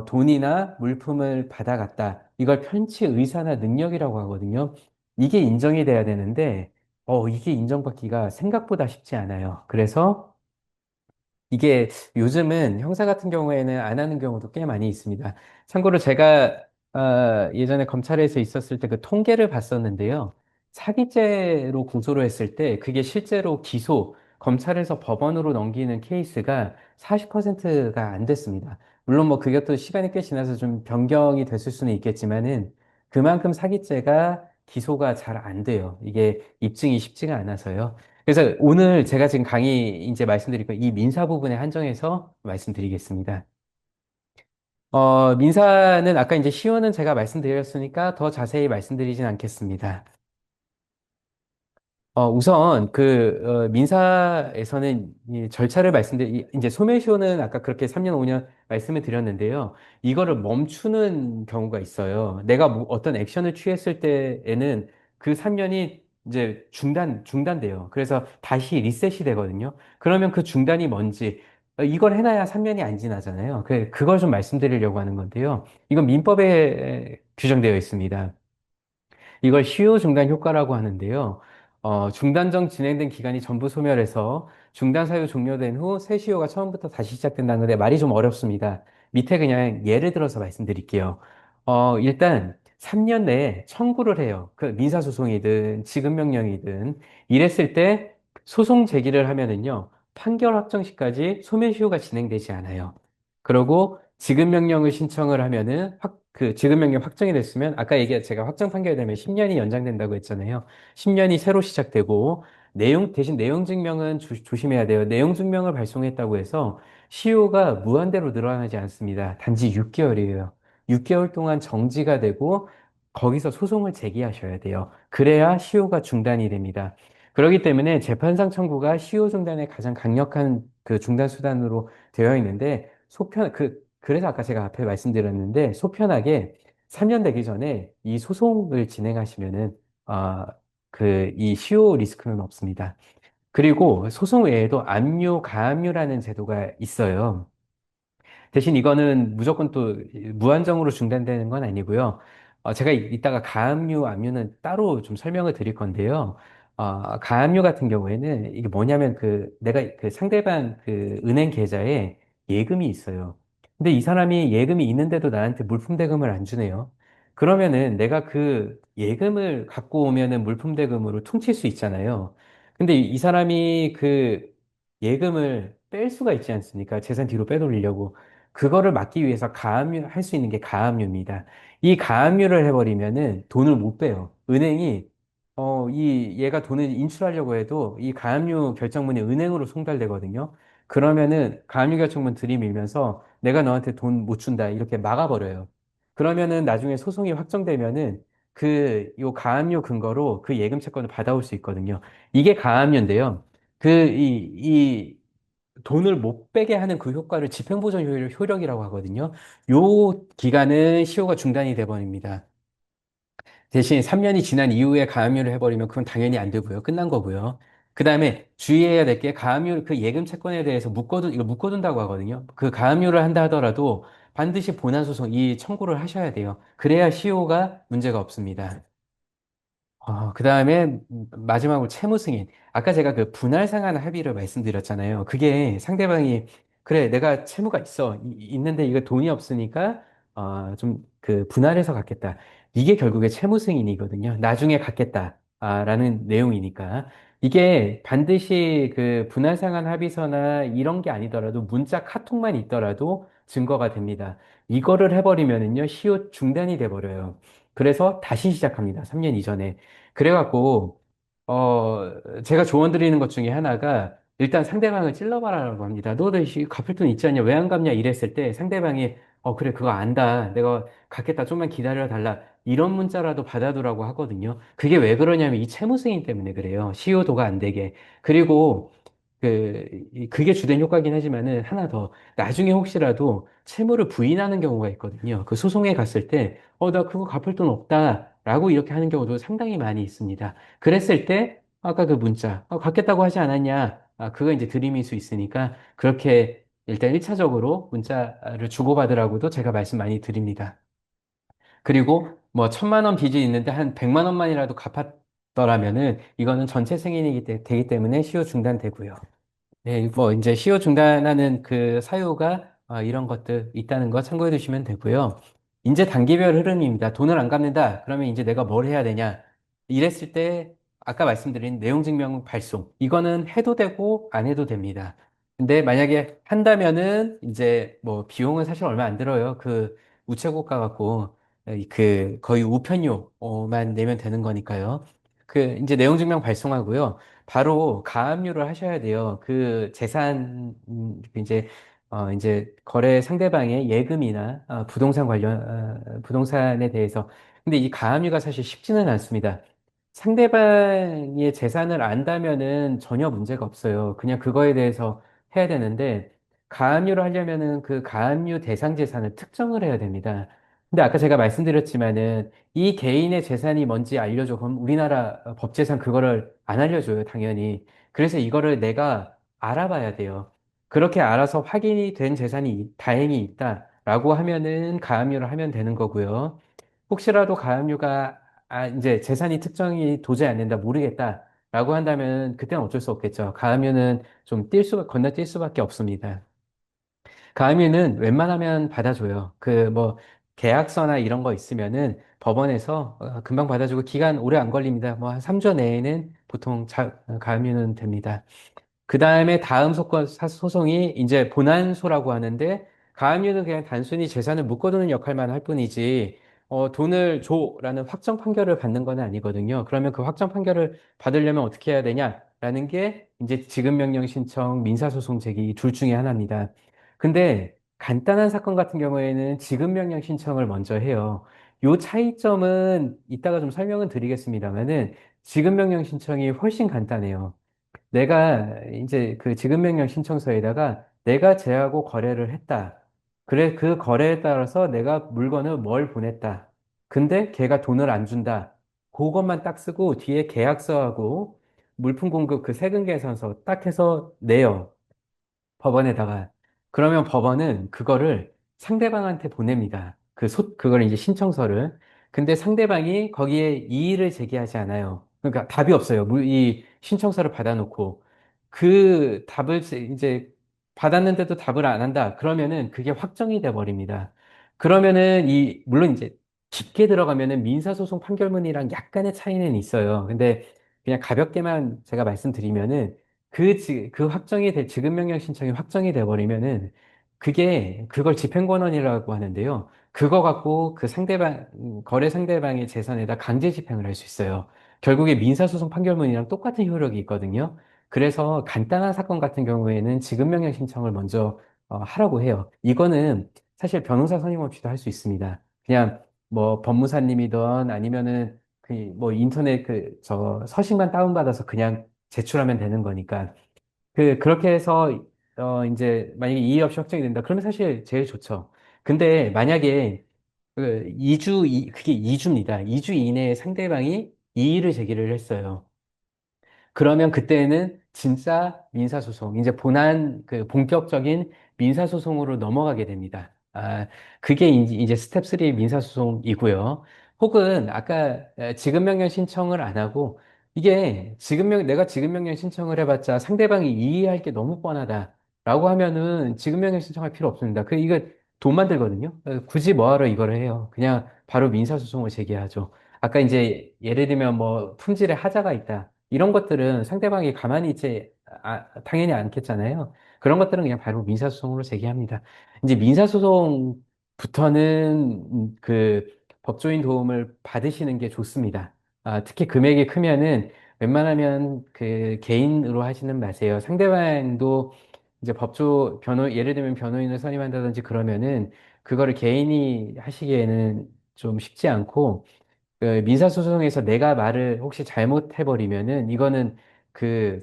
돈이나 물품을 받아갔다. 이걸 편취 의사나 능력이라고 하거든요. 이게 인정이 돼야 되는데, 이게 인정받기가 생각보다 쉽지 않아요. 그래서 이게 요즘은 형사 같은 경우에는 안 하는 경우도 꽤 많이 있습니다. 참고로 제가 예전에 검찰에서 있었을 때 그 통계를 봤었는데요. 사기죄로 고소를 했을 때 그게 실제로 검찰에서 법원으로 넘기는 케이스가 40%가 안 됐습니다. 물론 뭐 그것도 시간이 꽤 지나서 좀 변경이 됐을 수는 있겠지만은 그만큼 사기죄가 기소가 잘 안 돼요. 이게 입증이 쉽지가 않아서요. 그래서 오늘 제가 지금 강의 이제 말씀드릴 거 이 민사 부분에 한정해서 말씀드리겠습니다. 민사는 아까 이제 시효는 제가 말씀드렸으니까 더 자세히 말씀드리진 않겠습니다. 우선 민사에서는 이 절차를 이제 소멸시효는 아까 그렇게 3년, 5년 말씀을 드렸는데요. 이거를 멈추는 경우가 있어요. 내가 어떤 액션을 취했을 때에는 그 3년이 이제 중단돼요. 그래서 다시 리셋이 되거든요. 그러면 그 중단이 뭔지, 이걸 해놔야 3년이 안 지나잖아요. 그걸 좀 말씀드리려고 하는 건데요. 이건 민법에 규정되어 있습니다. 이걸 시효 중단 효과라고 하는데요. 중단 전 진행된 기간이 전부 소멸해서 중단 사유 종료된 후 새 시효가 처음부터 다시 시작된다는 건데 말이 좀 어렵습니다. 밑에 그냥 예를 들어서 말씀드릴게요. 일단 3년 내에 청구를 해요. 그 민사소송이든 지급명령이든 이랬을 때 소송 제기를 하면은요. 판결 확정 시까지 소멸시효가 진행되지 않아요. 그리고 지급명령을 신청을 하면은 지급명령 확정이 됐으면 아까 제가 확정 판결이 되면 10년이 연장된다고 했잖아요. 10년이 새로 시작되고 대신 내용 증명은 조심해야 돼요. 내용 증명을 발송했다고 해서 시효가 무한대로 늘어나지 않습니다. 단지 6개월이에요. 6개월 동안 정지가 되고 거기서 소송을 제기하셔야 돼요. 그래야 시효가 중단이 됩니다. 그렇기 때문에 재판상 청구가 시효 중단의 가장 강력한 그 중단 수단으로 되어 있는데 그래서 아까 제가 앞에 말씀드렸는데 소편하게 3년 되기 전에 이 소송을 진행하시면은 이 시효 리스크는 없습니다. 그리고 소송 외에도 압류, 가압류라는 제도가 있어요. 대신 이거는 무조건 또 무한정으로 중단되는 건 아니고요. 제가 이따가 가압류, 압류는 따로 좀 설명을 드릴 건데요. 가압류 같은 경우에는 이게 뭐냐면 내가 그 상대방 그 은행 계좌에 예금이 있어요. 근데 이 사람이 예금이 있는데도 나한테 물품 대금을 안 주네요. 그러면은 내가 그 예금을 갖고 오면은 물품 대금으로 퉁칠 수 있잖아요. 근데 이 사람이 그 예금을 뺄 수가 있지 않습니까? 재산 뒤로 빼돌리려고. 그거를 막기 위해서 할 수 있는 게 가압류입니다. 이 가압류를 해버리면은 돈을 못 빼요. 은행이, 얘가 돈을 인출하려고 해도 이 가압류 결정문이 은행으로送달되거든요. 그러면은 가압류 결정문 들이밀면서 내가 너한테 돈 못 준다. 이렇게 막아버려요. 그러면은 나중에 소송이 확정되면은 요 가압류 근거로 그 예금 채권을 받아올 수 있거든요. 이게 가압류인데요. 이 돈을 못 빼게 하는 그 효과를 집행보전 효력이라고 하거든요. 요 기간은 시효가 중단이 돼버립니다. 대신 3년이 지난 이후에 가압류를 해버리면 그건 당연히 안 되고요. 끝난 거고요. 그 다음에 주의해야 될 게 가압류, 그 예금 채권에 대해서 이거 묶어둔다고 하거든요. 그 가압류를 한다 하더라도 반드시 본안소송, 이 청구를 하셔야 돼요. 그래야 시효가 문제가 없습니다. 그 다음에 마지막으로 채무 승인. 아까 제가 그 분할 상환 합의를 말씀드렸잖아요. 그게 상대방이 그래 내가 채무가 있는데 이거 돈이 없으니까 좀 그 분할해서 갚겠다. 이게 결국에 채무 승인이거든요. 나중에 갚겠다라는 내용이니까 이게 반드시 그 분할 상환 합의서나 이런 게 아니더라도 문자 카톡만 있더라도 증거가 됩니다. 이거를 해버리면은요 시효 중단이 돼버려요. 그래서 다시 시작합니다. 3년 이전에. 그래갖고, 제가 조언 드리는 것 중에 하나가, 일단 상대방을 찔러봐라라고 합니다. 너도 갚을 돈 있지 않냐? 왜 안 갚냐? 이랬을 때 상대방이, 그래, 그거 안다. 내가 갚겠다. 좀만 기다려 달라. 이런 문자라도 받아두라고 하거든요. 그게 왜 그러냐면 이 채무 승인 때문에 그래요. 시효도가 안 되게. 그리고, 그게 주된 효과긴 하지만은 하나 더. 나중에 혹시라도 채무를 부인하는 경우가 있거든요. 그 소송에 갔을 때, 나 그거 갚을 돈 없다. 라고 이렇게 하는 경우도 상당히 많이 있습니다. 그랬을 때 아까 그 문자, 갚겠다고 하지 않았냐? 그거 이제 드림일 수 있으니까 그렇게 일단 1차적으로 문자를 주고받으라고도 제가 말씀 많이 드립니다. 그리고 뭐 1,000만 원 빚이 있는데 한 100만 원만이라도 갚았더라면은 이거는 전체 승인이 되기 때문에 시효 중단되고요. 네, 뭐 이제 시효 중단하는 그 사유가 이런 것들 있다는 거 참고해 두시면 되고요. 이제 단계별 흐름입니다. 돈을 안 갚는다. 그러면 이제 내가 뭘 해야 되냐? 이랬을 때 아까 말씀드린 내용 증명 발송. 이거는 해도 되고 안 해도 됩니다. 근데 만약에 한다면은 이제 뭐 비용은 사실 얼마 안 들어요. 그 우체국 가갖고 그 거의 우편료만 내면 되는 거니까요. 그 이제 내용 증명 발송하고요. 바로 가압류를 하셔야 돼요. 그 재산 이제 이제 거래 상대방의 예금이나 부동산 관련 부동산에 대해서 근데 이 가압류가 사실 쉽지는 않습니다. 상대방의 재산을 안다면은 전혀 문제가 없어요. 그냥 그거에 대해서 해야 되는데 가압류를 하려면은 그 가압류 대상 재산을 특정을 해야 됩니다. 근데 아까 제가 말씀드렸지만은 이 개인의 재산이 뭔지 알려줘. 그럼 우리나라 법제상 그거를 안 알려줘요, 당연히. 그래서 이거를 내가 알아봐야 돼요. 그렇게 알아서 확인이 된 재산이 다행히 있다라고 하면은 가압류를 하면 되는 거고요. 혹시라도 가압류가 이제 재산이 특정이 도저히 안 된다, 모르겠다라고 한다면 그때는 어쩔 수 없겠죠. 가압류는 좀 건너뛸 수밖에 없습니다. 가압류는 웬만하면 받아줘요. 그 뭐 계약서나 이런 거 있으면은 법원에서 금방 받아주고 기간 오래 안 걸립니다. 뭐 한 3주 내에는 보통 가압류는 됩니다. 그 다음에 다음 소송이 이제 본안소라고 하는데 가압류는 그냥 단순히 재산을 묶어두는 역할만 할 뿐이지 돈을 줘라는 확정 판결을 받는 건 아니거든요. 그러면 그 확정 판결을 받으려면 어떻게 해야 되냐라는 게 이제 지급명령 신청, 민사소송 제기 둘 중에 하나입니다. 근데 간단한 사건 같은 경우에는 지급명령 신청을 먼저 해요. 요 차이점은 이따가 좀 설명은 드리겠습니다만은 지급명령 신청이 훨씬 간단해요. 내가 이제 그 지급명령 신청서에다가 내가 쟤하고 거래를 했다. 그래, 그 거래에 따라서 내가 물건을 뭘 보냈다. 근데 걔가 돈을 안 준다. 그것만 딱 쓰고 뒤에 계약서하고 물품 공급 그 세금 계산서 딱 해서 내요. 법원에다가. 그러면 법원은 그거를 상대방한테 보냅니다. 그걸 이제 신청서를. 근데 상대방이 거기에 이의를 제기하지 않아요. 그러니까 답이 없어요. 이 신청서를 받아놓고. 그 답을 이제 받았는데도 답을 안 한다. 그러면은 그게 확정이 돼 버립니다. 그러면은 물론 이제 깊게 들어가면은 민사소송 판결문이랑 약간의 차이는 있어요. 근데 그냥 가볍게만 제가 말씀드리면은 그 확정이 지급명령 신청이 확정이 돼버리면은 그걸 집행권원이라고 하는데요. 그거 갖고 그 거래 상대방의 재산에다 강제 집행을 할 수 있어요. 결국에 민사소송 판결문이랑 똑같은 효력이 있거든요. 그래서 간단한 사건 같은 경우에는 지급명령 신청을 먼저 하라고 해요. 이거는 사실 변호사 선임 없이도 할 수 있습니다. 그냥 뭐 법무사님이든 아니면은 그 뭐 인터넷 저 서식만 다운받아서 그냥 제출하면 되는 거니까. 그렇게 해서, 이제, 만약에 이의 없이 확정이 된다. 그러면 사실 제일 좋죠. 근데 만약에, 그게 2주입니다. 2주 이내에 상대방이 이의를 제기를 했어요. 그러면 그때는 진짜 민사소송, 이제 본격적인 민사소송으로 넘어가게 됩니다. 그게 이제 스텝 3 민사소송이고요. 혹은 아까 지급명령 신청을 안 하고 이게 내가 지급명령 신청을 해봤자 상대방이 이해할 게 너무 뻔하다라고 하면은 지급명령 신청할 필요 없습니다. 이거 돈만 들거든요. 굳이 뭐하러 이거를 해요. 그냥 바로 민사소송을 제기하죠. 아까 이제 예를 들면 뭐 품질에 하자가 있다. 이런 것들은 상대방이 가만히 있지, 당연히 않겠잖아요. 그런 것들은 그냥 바로 민사소송으로 제기합니다. 이제 민사소송부터는 법조인 도움을 받으시는 게 좋습니다. 특히 금액이 크면은 웬만하면 개인으로 하시는 마세요. 상대방도 이제 예를 들면 변호인을 선임한다든지 그러면은 그거를 개인이 하시기에는 좀 쉽지 않고 민사소송에서 내가 말을 혹시 잘못해버리면은 이거는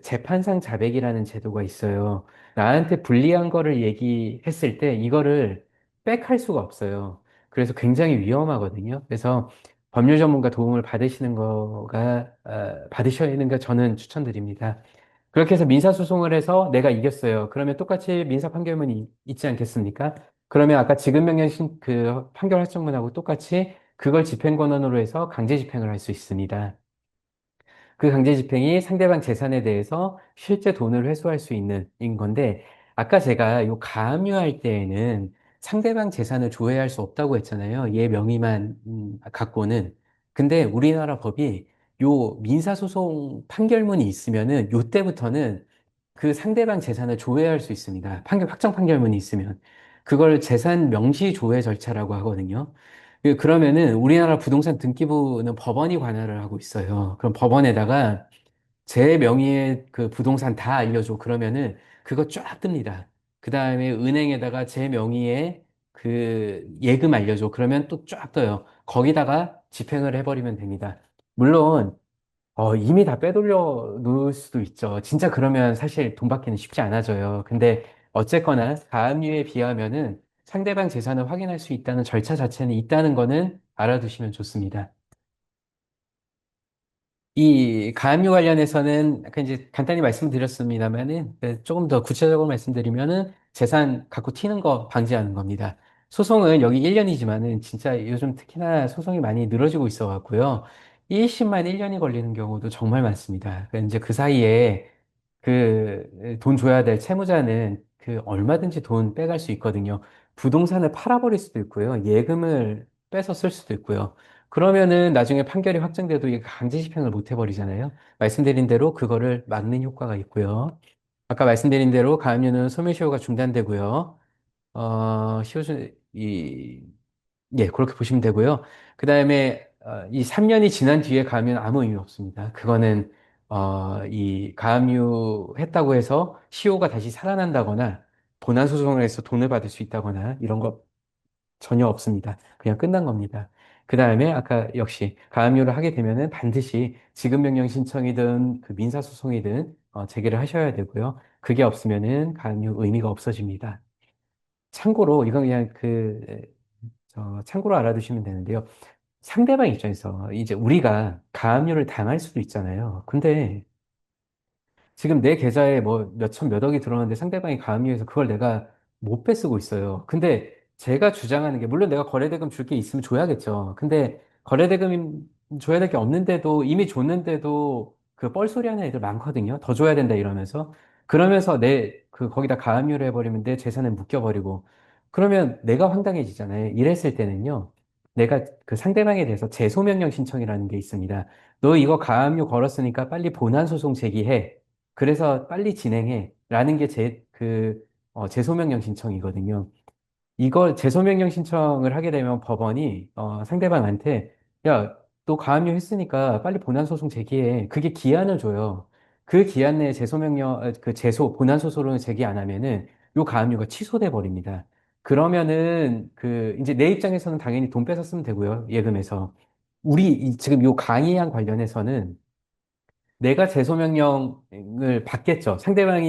재판상 자백이라는 제도가 있어요. 나한테 불리한 거를 얘기했을 때 이거를 백할 수가 없어요. 그래서 굉장히 위험하거든요. 그래서 법률 전문가 도움을 받으셔야 하는 거 저는 추천드립니다. 그렇게 해서 민사소송을 해서 내가 이겼어요. 그러면 똑같이 민사 판결문이 있지 않겠습니까? 그러면 아까 지급명령 그 판결 확정문하고 똑같이 그걸 집행권한으로 해서 강제 집행을 할 수 있습니다. 그 강제 집행이 상대방 재산에 대해서 실제 돈을 회수할 수 있는 인 건데, 아까 제가 요 가압류할 때에는 상대방 재산을 조회할 수 없다고 했잖아요. 얘 명의만 갖고는. 근데 우리나라 법이 요 민사소송 판결문이 있으면은 요 때부터는 그 상대방 재산을 조회할 수 있습니다. 확정 판결문이 있으면. 그걸 재산 명시 조회 절차라고 하거든요. 그러면은 우리나라 부동산 등기부는 법원이 관할을 하고 있어요. 그럼 법원에다가 제 명의의 그 부동산 다 알려줘. 그러면은 그거 쫙 뜹니다. 그 다음에 은행에다가 제 명의의 그 예금 알려줘. 그러면 또 쫙 떠요. 거기다가 집행을 해버리면 됩니다. 물론 이미 다 빼돌려 놓을 수도 있죠. 진짜 그러면 사실 돈 받기는 쉽지 않아져요. 근데 어쨌거나 가압류에 비하면은 상대방 재산을 확인할 수 있다는 절차 자체는 있다는 거는 알아두시면 좋습니다. 이 가압류 관련해서는 아까 이제 간단히 말씀드렸습니다만은 조금 더 구체적으로 말씀드리면은 재산 갖고 튀는 거 방지하는 겁니다. 소송은 여기 1년이지만은 진짜 요즘 특히나 소송이 많이 늘어지고 있어 갖고요. 1심만 1년이 걸리는 경우도 정말 많습니다. 그러니까 이제 그 사이에 그 돈 줘야 될 채무자는 그 얼마든지 돈 빼갈 수 있거든요. 부동산을 팔아버릴 수도 있고요. 예금을 빼서 쓸 수도 있고요. 그러면은 나중에 판결이 확정돼도 이게 강제 집행을 못 해버리잖아요. 말씀드린 대로 그거를 막는 효과가 있고요. 아까 말씀드린 대로 가압류는 소멸시효가 중단되고요. 시효준, 예, 그렇게 보시면 되고요. 그 다음에, 이 3년이 지난 뒤에 가면 아무 의미 없습니다. 그거는, 이 가압류 했다고 해서 시효가 다시 살아난다거나, 본안소송을 해서 돈을 받을 수 있다거나, 이런 거 전혀 없습니다. 그냥 끝난 겁니다. 그 다음에 아까 역시 가압류를 하게 되면은 반드시 지급명령 신청이든 그 민사소송이든 제기를 하셔야 되고요. 그게 없으면은 가압류 의미가 없어집니다. 참고로 이건 그냥 참고로 알아두시면 되는데요. 상대방 입장에서 이제 우리가 가압류를 당할 수도 있잖아요. 근데 지금 내 계좌에 뭐 몇천 몇억이 들어왔는데 상대방이 가압류해서 그걸 내가 못 뺏쓰고 있어요. 근데 제가 주장하는 게 물론 내가 거래대금 줄 게 있으면 줘야겠죠. 근데 거래대금 줘야 될 게 없는데도 이미 줬는데도 그 뻘소리 하는 애들 많거든요. 더 줘야 된다 이러면서 그러면서 내 그 거기다 가압류를 해버리면 내 재산을 묶여버리고 그러면 내가 황당해지잖아요. 이랬을 때는요. 내가 그 상대방에 대해서 재소명령 신청이라는 게 있습니다. 너 이거 가압류 걸었으니까 빨리 본안소송 제기해. 그래서 빨리 진행해. 라는 게 재소명령 신청이거든요. 이걸 재소명령 신청을 하게 되면 법원이, 상대방한테, 야, 너 가압류 했으니까 빨리 본안소송 제기해. 그게 기한을 줘요. 그 기한 내에 본안소송을 제기 안 하면은 요 가압류가 취소돼 버립니다. 그러면은, 이제 내 입장에서는 당연히 돈 뺏었으면 되고요. 예금에서. 지금 요 강의안 관련해서는 내가 재소명령을 받겠죠. 상대방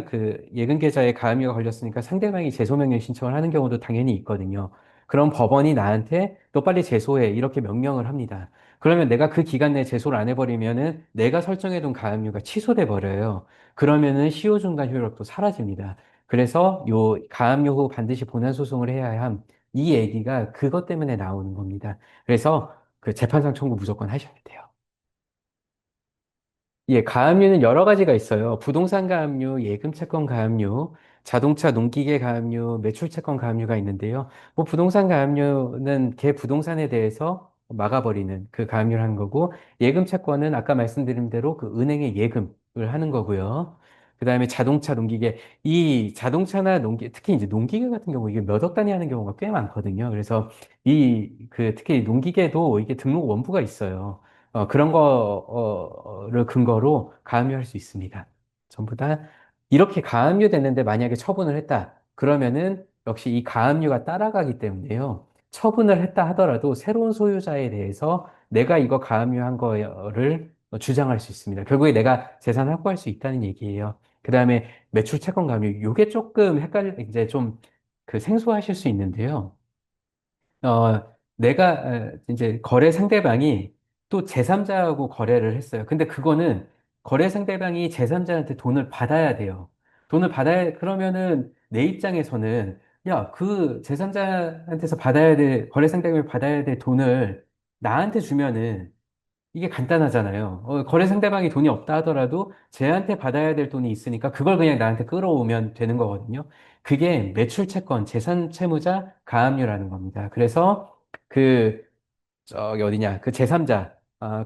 그 예금 계좌에 가압류가 걸렸으니까 상대방이 재소명령 신청을 하는 경우도 당연히 있거든요. 그럼 법원이 나한테 너 빨리 제소해. 이렇게 명령을 합니다. 그러면 내가 그 기간 내에 제소를 안 해버리면은 내가 설정해둔 가압류가 취소돼 버려요. 그러면은 시효중단 효력도 사라집니다. 그래서 요 가압류 후 반드시 본안소송을 해야 함. 이 얘기가 그것 때문에 나오는 겁니다. 그래서 그 재판상 청구 무조건 하셔야 돼요. 예, 가압류는 여러 가지가 있어요. 부동산 가압류, 예금 채권 가압류, 자동차 농기계 가압류, 매출 채권 가압류가 있는데요. 뭐 부동산 가압류는 개 부동산에 대해서 막아버리는 그 가압류를 하는 거고, 예금 채권은 아까 말씀드린 대로 그 은행에 예금을 하는 거고요. 그다음에 자동차 농기계, 이 자동차나 특히 이제 농기계 같은 경우 이게 몇 억 단위 하는 경우가 꽤 많거든요. 그래서 특히 농기계도 이게 등록 원부가 있어요. 그런 거를 근거로 가압류할 수 있습니다. 전부 다 이렇게 가압류 됐는데 만약에 처분을 했다. 그러면은 역시 이 가압류가 따라가기 때문에요. 처분을 했다 하더라도 새로운 소유자에 대해서 내가 이거 가압류한 거를 주장할 수 있습니다. 결국에 내가 재산 확보할 수 있다는 얘기예요. 그 다음에 매출 채권 가압류. 요게 조금 이제 좀 생소하실 수 있는데요. 내가 이제 거래 상대방이 또 제3자하고 거래를 했어요. 근데 그거는 거래 상대방이 제3자한테 돈을 받아야 돼요. 돈을 받아야, 그러면은 내 입장에서는 야, 그 제3자한테서 받아야 될, 거래 상대방이 받아야 될 돈을 나한테 주면은 이게 간단하잖아요. 거래 상대방이 돈이 없다 하더라도 쟤한테 받아야 될 돈이 있으니까 그걸 그냥 나한테 끌어오면 되는 거거든요. 그게 매출 채권, 재산 채무자 가압류라는 겁니다. 그래서 그 저기 어디냐, 그 제3자,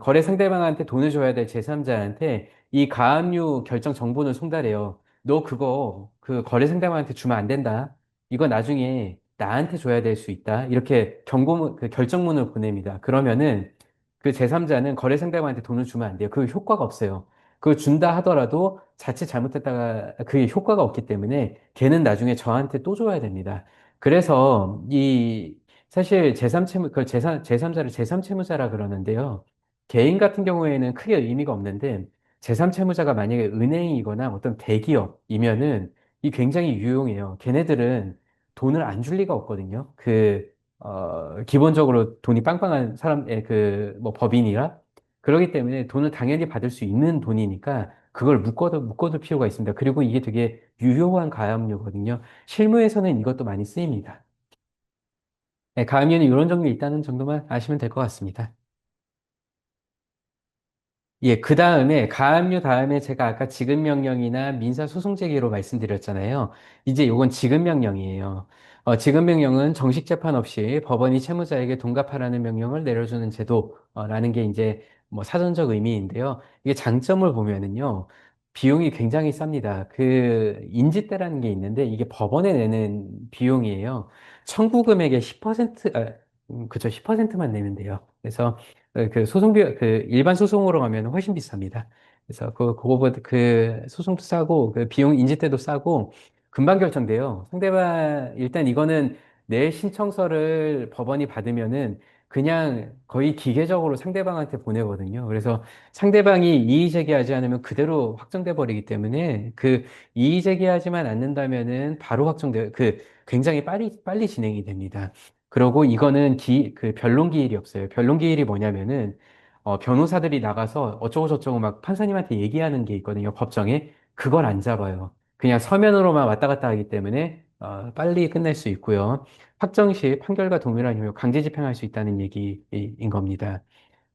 거래 상대방한테 돈을 줘야 될 제3자한테 이 가압류 결정 정보는 송달해요. 너 그거 그 거래 상대방한테 주면 안 된다. 이거 나중에 나한테 줘야 될 수 있다. 이렇게 경고문, 그 결정문을 보냅니다. 그러면은 그 제3자는 거래 상대방한테 돈을 주면 안 돼요. 그 효과가 없어요. 그거 준다 하더라도 자칫 잘못했다가 그게 효과가 없기 때문에 걔는 나중에 저한테 또 줘야 됩니다. 그래서 이 사실 제3채무, 그걸 제3자를 제3채무자라 그러는데요. 개인 같은 경우에는 크게 의미가 없는데, 제3채무자가 만약에 은행이거나 어떤 대기업이면은 이 굉장히 유용해요. 걔네들은 돈을 안 줄 리가 없거든요. 기본적으로 돈이 빵빵한 사람의 뭐 법인이라. 그렇기 때문에 돈을 당연히 받을 수 있는 돈이니까 그걸 묶어둘 필요가 있습니다. 그리고 이게 되게 유효한 가압류거든요. 실무에서는 이것도 많이 쓰입니다. 네, 가압류는 이런 종류 있다는 정도만 아시면 될 것 같습니다. 예, 그 다음에, 가압류 다음에 제가 아까 지급명령이나 민사소송제기로 말씀드렸잖아요. 이제 요건 지급명령이에요. 지급명령은 정식 재판 없이 법원이 채무자에게 돈 갚아라는 명령을 내려주는 제도라는 게 이제 뭐 사전적 의미인데요. 이게 장점을 보면은요, 비용이 굉장히 쌉니다. 그 인지대라는 게 있는데 이게 법원에 내는 비용이에요. 청구 금액의 10%, 그쵸, 10%만 내면 돼요. 그래서 그 일반 소송으로 가면 훨씬 비쌉니다. 그래서 그거보다 그 소송도 싸고, 그 비용 인지 때도 싸고, 금방 결정돼요. 일단 이거는 내 신청서를 법원이 받으면은 그냥 거의 기계적으로 상대방한테 보내거든요. 그래서 상대방이 이의 제기하지 않으면 그대로 확정돼 버리기 때문에 그 이의 제기하지만 않는다면은 바로 굉장히 빨리 진행이 됩니다. 그리고 이거는 변론 기일이 없어요. 변론 기일이 뭐냐면은, 변호사들이 나가서 어쩌고저쩌고 막 판사님한테 얘기하는 게 있거든요. 법정에. 그걸 안 잡아요. 그냥 서면으로만 왔다 갔다 하기 때문에, 빨리 끝낼 수 있고요. 확정 시 판결과 동일한 이유 강제 집행할 수 있다는 얘기인 겁니다.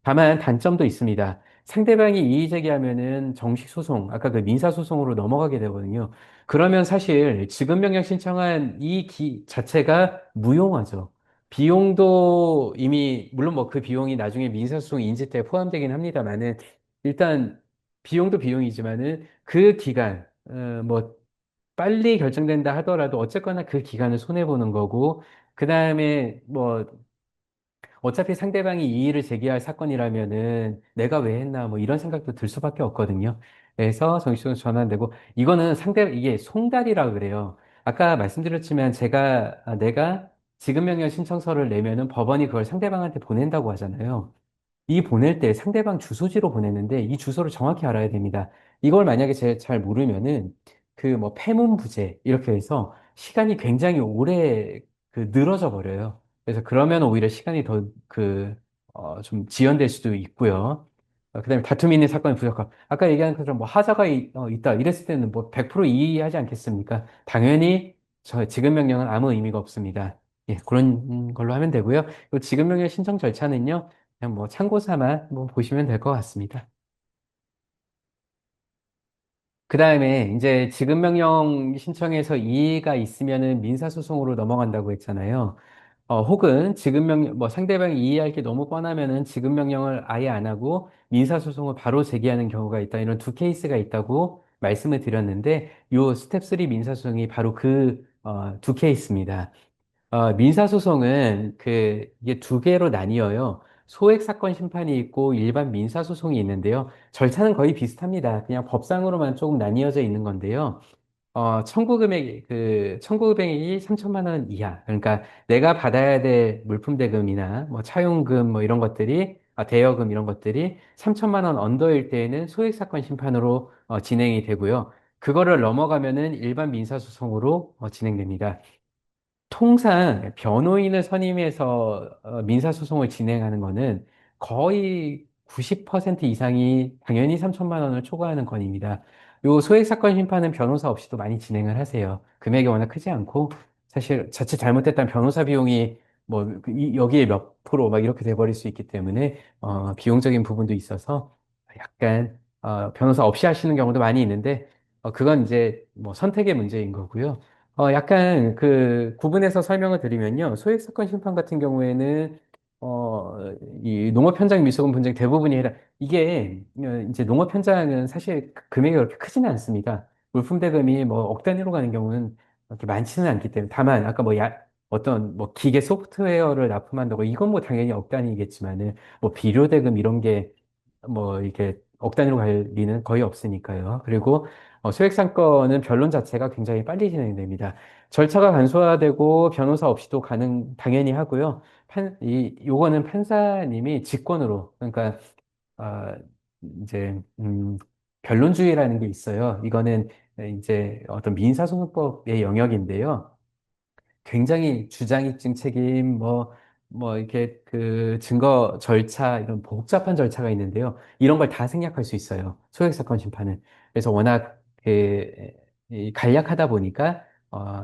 다만 단점도 있습니다. 상대방이 이의 제기하면은 정식 소송, 아까 그 민사 소송으로 넘어가게 되거든요. 그러면 사실 지급 명령 신청한 이 자체가 무용하죠. 비용도 이미 물론 뭐 그 비용이 나중에 민사 소송 인지 때 포함되긴 합니다만은 일단 비용도 비용이지만은 그 기간 뭐 빨리 결정된다 하더라도 어쨌거나 그 기간을 손해 보는 거고 그다음에 뭐 어차피 상대방이 이의를 제기할 사건이라면은 내가 왜 했나 뭐 이런 생각도 들 수밖에 없거든요. 그래서 정식으로 전환되고 이거는 이게 송달이라 그래요. 아까 말씀드렸지만 내가 지급명령 신청서를 내면은 법원이 그걸 상대방한테 보낸다고 하잖아요. 이 보낼 때 상대방 주소지로 보냈는데 이 주소를 정확히 알아야 됩니다. 이걸 만약에 잘 모르면은 그 뭐 패문부재 이렇게 해서 시간이 굉장히 오래 늘어져 버려요. 그래서 그러면 오히려 시간이 좀 지연될 수도 있고요. 그다음에 다툼이 있는 사건이 부족하고 아까 얘기한 것처럼 뭐 하자가 있다 이랬을 때는 뭐 100% 이의하지 않겠습니까? 당연히 저 지급 명령은 아무 의미가 없습니다. 예, 그런 걸로 하면 되고요. 그 지급 명령 신청 절차는요. 그냥 뭐 참고 삼아 뭐 보시면 될 것 같습니다. 그 다음에 이제 지급명령 신청에서 이의가 있으면은 민사소송으로 넘어간다고 했잖아요. 혹은 뭐 상대방이 이의할 게 너무 뻔하면은 지급명령을 아예 안 하고 민사소송을 바로 제기하는 경우가 있다. 이런 두 케이스가 있다고 말씀을 드렸는데 요 스텝 3 민사소송이 바로 두 케이스입니다. 민사소송은 이게 두 개로 나뉘어요. 소액 사건 심판이 있고 일반 민사소송이 있는데요. 절차는 거의 비슷합니다. 그냥 법상으로만 조금 나뉘어져 있는 건데요. 청구 금액이 3천만 원 이하. 그러니까 내가 받아야 될 물품 대금이나 뭐 차용금 뭐 이런 것들이, 대여금 이런 것들이 3천만 원 언더일 때에는 소액 사건 심판으로 진행이 되고요. 그거를 넘어가면은 일반 민사소송으로 진행됩니다. 통상 변호인을 선임해서 민사소송을 진행하는 거는 거의 90% 이상이 당연히 3천만 원을 초과하는 건입니다. 요 소액사건 심판은 변호사 없이도 많이 진행을 하세요. 금액이 워낙 크지 않고 사실 자칫 잘못됐다면 변호사 비용이 뭐 여기에 몇 프로 막 이렇게 돼버릴 수 있기 때문에 비용적인 부분도 있어서 약간 변호사 없이 하시는 경우도 많이 있는데 그건 이제 뭐 선택의 문제인 거고요. 약간 그 구분해서 설명을 드리면요. 소액사건 심판 같은 경우에는 이 농업 현장 미수금 분쟁 대부분이 이게 이제 농업 현장은 사실 금액이 그렇게 크지는 않습니다. 물품 대금이 뭐 억 단위로 가는 경우는 그렇게 많지는 않기 때문에 다만 아까 뭐 어떤 뭐 기계 소프트웨어를 납품한다고 이건 뭐 당연히 억 단위겠지만은 뭐 비료 대금 이런 게 뭐 이렇게 억 단위로 갈 리는 거의 없으니까요. 그리고 소액사건은 변론 자체가 굉장히 빨리 진행됩니다. 절차가 간소화되고 변호사 없이도 당연히 하고요. 요거는 판사님이 직권으로, 그러니까, 아, 이제, 변론주의라는 게 있어요. 이거는 이제 어떤 민사소송법의 영역인데요. 굉장히 주장입증 책임, 이렇게 그 증거 절차, 이런 복잡한 절차가 있는데요. 이런 걸 다 생략할 수 있어요. 소액사건 심판은. 그래서 워낙 그, 이 간략하다 보니까,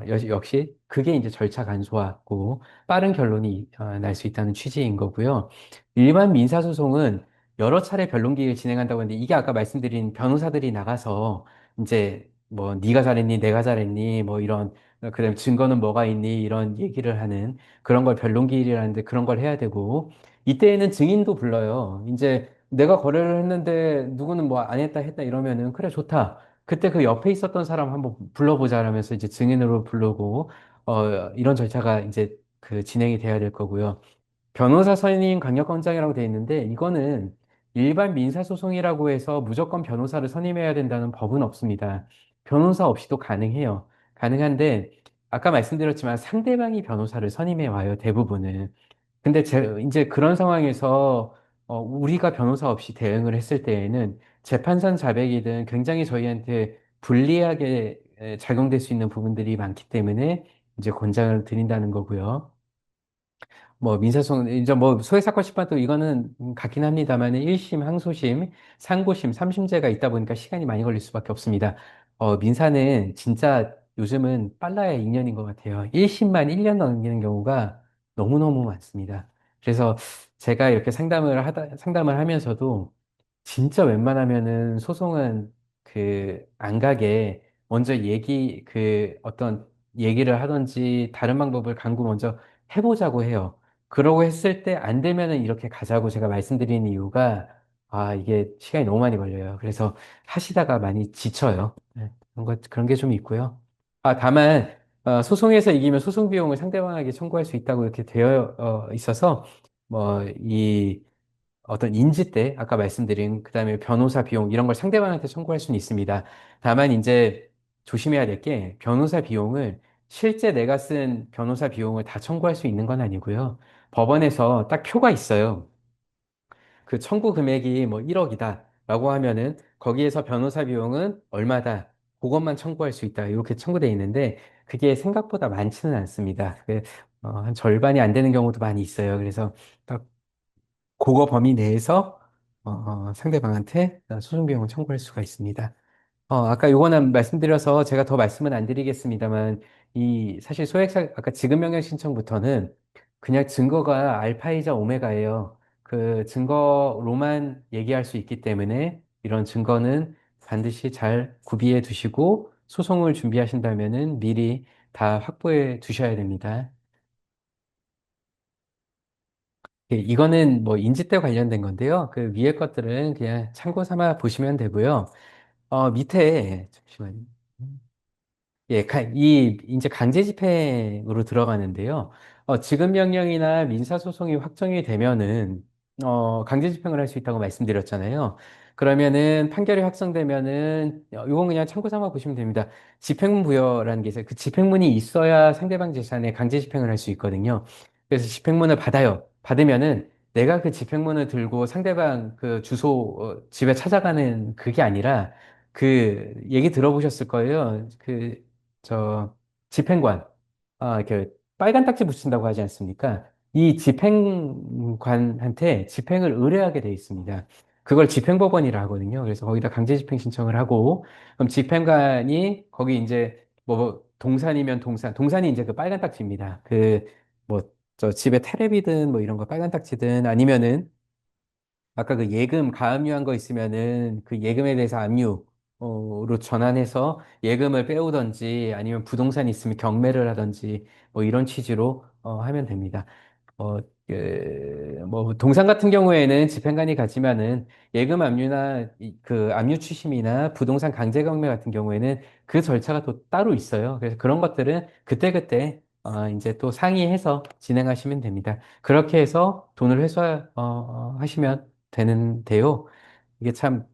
역시 그게 이제 절차 간소화고 빠른 결론이 날 수 있다는 취지인 거고요. 일반 민사소송은 여러 차례 변론 기일을 진행한다고 하는데 이게 아까 말씀드린 변호사들이 나가서 이제 뭐 네가 잘했니, 내가 잘했니, 뭐 이런 그다음에 증거는 뭐가 있니? 이런 얘기를 하는 그런 걸 변론기일이라는데 그런 걸 해야 되고 이때에는 증인도 불러요. 이제 내가 거래를 했는데 누구는 뭐 안 했다 했다 이러면은 그래 좋다. 그때 그 옆에 있었던 사람 한번 불러보자 하면서 이제 증인으로 부르고 이런 절차가 이제 그 진행이 돼야 될 거고요. 변호사 선임 강력권장이라고 돼 있는데 이거는 일반 민사소송이라고 해서 무조건 변호사를 선임해야 된다는 법은 없습니다. 변호사 없이도 가능해요. 가능한데 아까 말씀드렸지만 상대방이 변호사를 선임해 와요, 대부분은. 근데 이제 그런 상황에서 우리가 변호사 없이 대응을 했을 때에는 재판선 자백이든 굉장히 저희한테 불리하게 작용될 수 있는 부분들이 많기 때문에 이제 권장을 드린다는 거고요. 뭐 민사소송 이제 뭐 소액사건 심판도 이거는 같긴 합니다만 1심, 항소심, 상고심, 3심제가 있다 보니까 시간이 많이 걸릴 수밖에 없습니다. 민사는 진짜 요즘은 빨라야 2년인 것 같아요. 1심만 1년 넘기는 경우가 너무너무 많습니다. 그래서 제가 이렇게 상담을 하면서도 진짜 웬만하면은 소송은 그 안 가게 먼저 어떤 얘기를 하든지 다른 방법을 강구 먼저 해보자고 해요. 그러고 했을 때 안 되면은 이렇게 가자고 제가 말씀드리는 이유가, 이게 시간이 너무 많이 걸려요. 그래서 하시다가 많이 지쳐요. 네, 그런 게 좀 있고요. 다만, 소송에서 이기면 소송 비용을 상대방에게 청구할 수 있다고 이렇게 되어 있어서, 어떤 인지 아까 말씀드린, 그 다음에 변호사 비용, 이런 걸 상대방한테 청구할 수는 있습니다. 다만 이제 조심해야 될 게, 변호사 비용을 실제 내가 쓴 변호사 비용을 다 청구할 수 있는 건 아니고요. 법원에서 딱 표가 있어요. 그 청구 금액이 뭐 1억이다 라고 하면은 거기에서 변호사 비용은 얼마다. 그것만 청구할 수 있다. 이렇게 청구되어 있는데 그게 생각보다 많지는 않습니다. 한 절반이 안 되는 경우도 많이 있어요. 그래서 딱 그거 범위 내에서 상대방한테 소송 비용을 청구할 수가 있습니다. 아까 요거는 말씀드려서 제가 더 말씀은 안 드리겠습니다만, 사실 아까 지급명령 신청부터는 그냥 증거가 알파이자 오메가예요. 그 증거로만 얘기할 수 있기 때문에 이런 증거는 반드시 잘 구비해 두시고 소송을 준비하신다면은 미리 다 확보해 두셔야 됩니다. 예, 이거는 뭐 인지대 관련된 건데요. 그 위에 것들은 그냥 참고 삼아 보시면 되고요. 밑에, 잠시만요. 예, 이제 강제 집행으로 들어가는데요. 지급 명령이나 민사소송이 확정이 되면은, 강제 집행을 할 수 있다고 말씀드렸잖아요. 그러면은 판결이 확정되면은, 이건 그냥 참고 삼아 보시면 됩니다. 집행문 부여라는 게 있어요. 그 집행문이 있어야 상대방 재산에 강제 집행을 할 수 있거든요. 그래서 집행문을 받아요. 받으면은 내가 그 집행문을 들고 상대방 그 집에 찾아가는 그게 아니라 그 얘기 들어보셨을 거예요. 저 집행관, 이렇게 빨간 딱지 붙인다고 하지 않습니까? 이 집행관한테 집행을 의뢰하게 돼 있습니다. 그걸 집행법원이라 하거든요. 그래서 거기다 강제 집행 신청을 하고, 그럼 집행관이 거기 이제 뭐 동산이면 동산이 이제 그 빨간 딱지입니다. 그 뭐 저 집에 테레비든 뭐 이런 거 빨간 딱지든 아니면은 아까 그 예금 가압류한 거 있으면은 그 예금에 대해서 압류로 전환해서 예금을 빼오던지 아니면 부동산 있으면 경매를 하던지 뭐 이런 취지로 하면 됩니다. 어, 뭐 동산 같은 경우에는 집행관이 가지만은 예금 압류나 그 압류 추심이나 부동산 강제 경매 같은 경우에는 그 절차가 또 따로 있어요. 그래서 그런 것들은 그때그때 이제 또 상의해서 진행하시면 됩니다. 그렇게 해서 돈을 회수하시면 되는데요. 이게 참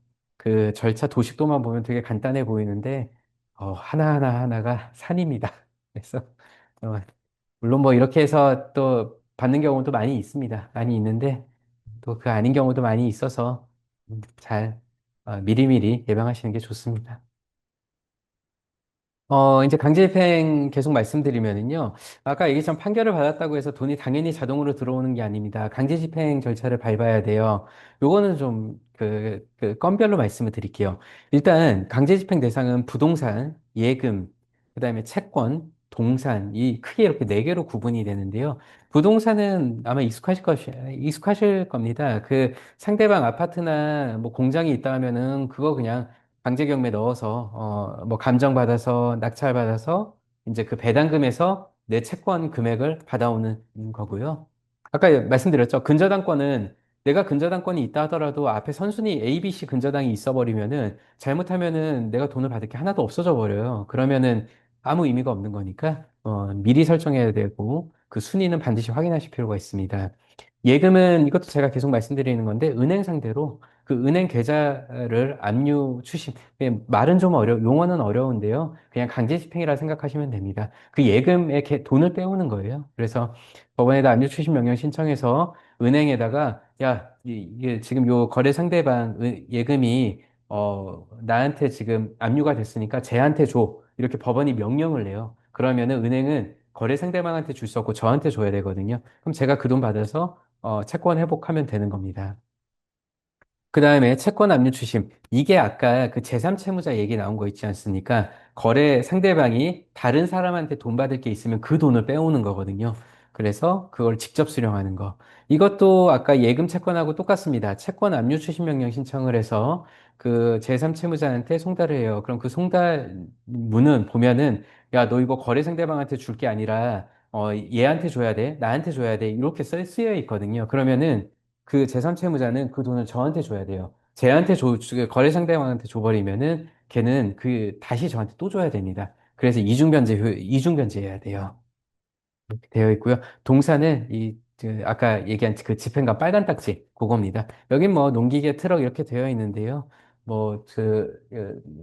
그 절차 도식도만 보면 되게 간단해 보이는데 하나하나 하나가 산입니다. 그래서 어, 물론 뭐 이렇게 해서 또 받는 경우도 많이 있습니다. 많이 있는데 또 그 아닌 경우도 많이 있어서 잘 미리미리 예방하시는 게 좋습니다. 이제 강제집행 계속 말씀드리면은요. 아까 얘기했지만 판결을 받았다고 해서 돈이 당연히 자동으로 들어오는 게 아닙니다. 강제집행 절차를 밟아야 돼요. 요거는 좀 그 건별로 말씀을 드릴게요. 일단 강제집행 대상은 부동산, 예금, 그다음에 채권, 동산, 이 크게 이렇게 네 개로 구분이 되는데요. 부동산은 아마 익숙하실 겁니다. 그 상대방 아파트나 뭐 공장이 있다 하면은 그거 그냥 강제경매 넣어서 뭐 감정받아서 낙찰받아서 이제 그 배당금에서 내 채권 금액을 받아오는 거고요. 아까 말씀드렸죠. 근저당권은 내가 근저당권이 있다 하더라도 앞에 선순위 A, B, C 근저당이 있어 버리면은 잘못하면은 내가 돈을 받을 게 하나도 없어져 버려요. 그러면은 아무 의미가 없는 거니까 미리 설정해야 되고 그 순위는 반드시 확인하실 필요가 있습니다. 예금은 이것도 제가 계속 말씀드리는 건데 은행 상대로 그 은행 계좌를 압류 추심 말은 좀 용어는 어려운데요. 그냥 강제 집행이라 생각하시면 됩니다. 그 예금에 돈을 빼오는 거예요. 그래서 법원에다 압류 추심 명령 신청해서 은행에다가 야 이게 지금 요 거래 상대방 예금이 나한테 지금 압류가 됐으니까 쟤한테 줘 이렇게 법원이 명령을 내요. 그러면은 은행은 거래 상대방한테 줄 수 없고 저한테 줘야 되거든요. 그럼 제가 그 돈 받아서 채권 회복하면 되는 겁니다. 그 다음에 채권 압류 추심. 이게 아까 그 제3채무자 얘기 나온 거 있지 않습니까? 거래 상대방이 다른 사람한테 돈 받을 게 있으면 그 돈을 빼오는 거거든요. 그래서 그걸 직접 수령하는 거. 이것도 아까 예금 채권하고 똑같습니다. 채권 압류 추심 명령 신청을 해서 그 제3채무자한테 송달을 해요. 그럼 그 송달문은 보면은 야, 너 이거 거래 상대방한테 줄 게 아니라 얘한테 줘야 돼. 나한테 줘야 돼. 이렇게 쓰여 있거든요. 그러면은 그 제3채무자는 그 돈을 저한테 줘야 돼요. 거래 상대방한테 줘버리면은 걔는 그 다시 저한테 또 줘야 됩니다. 그래서 이중변제해야 돼요. 이렇게 되어 있고요. 동사는 아까 얘기한 그 집행관 빨간 딱지 그겁니다. 여긴 뭐 농기계 트럭 이렇게 되어 있는데요.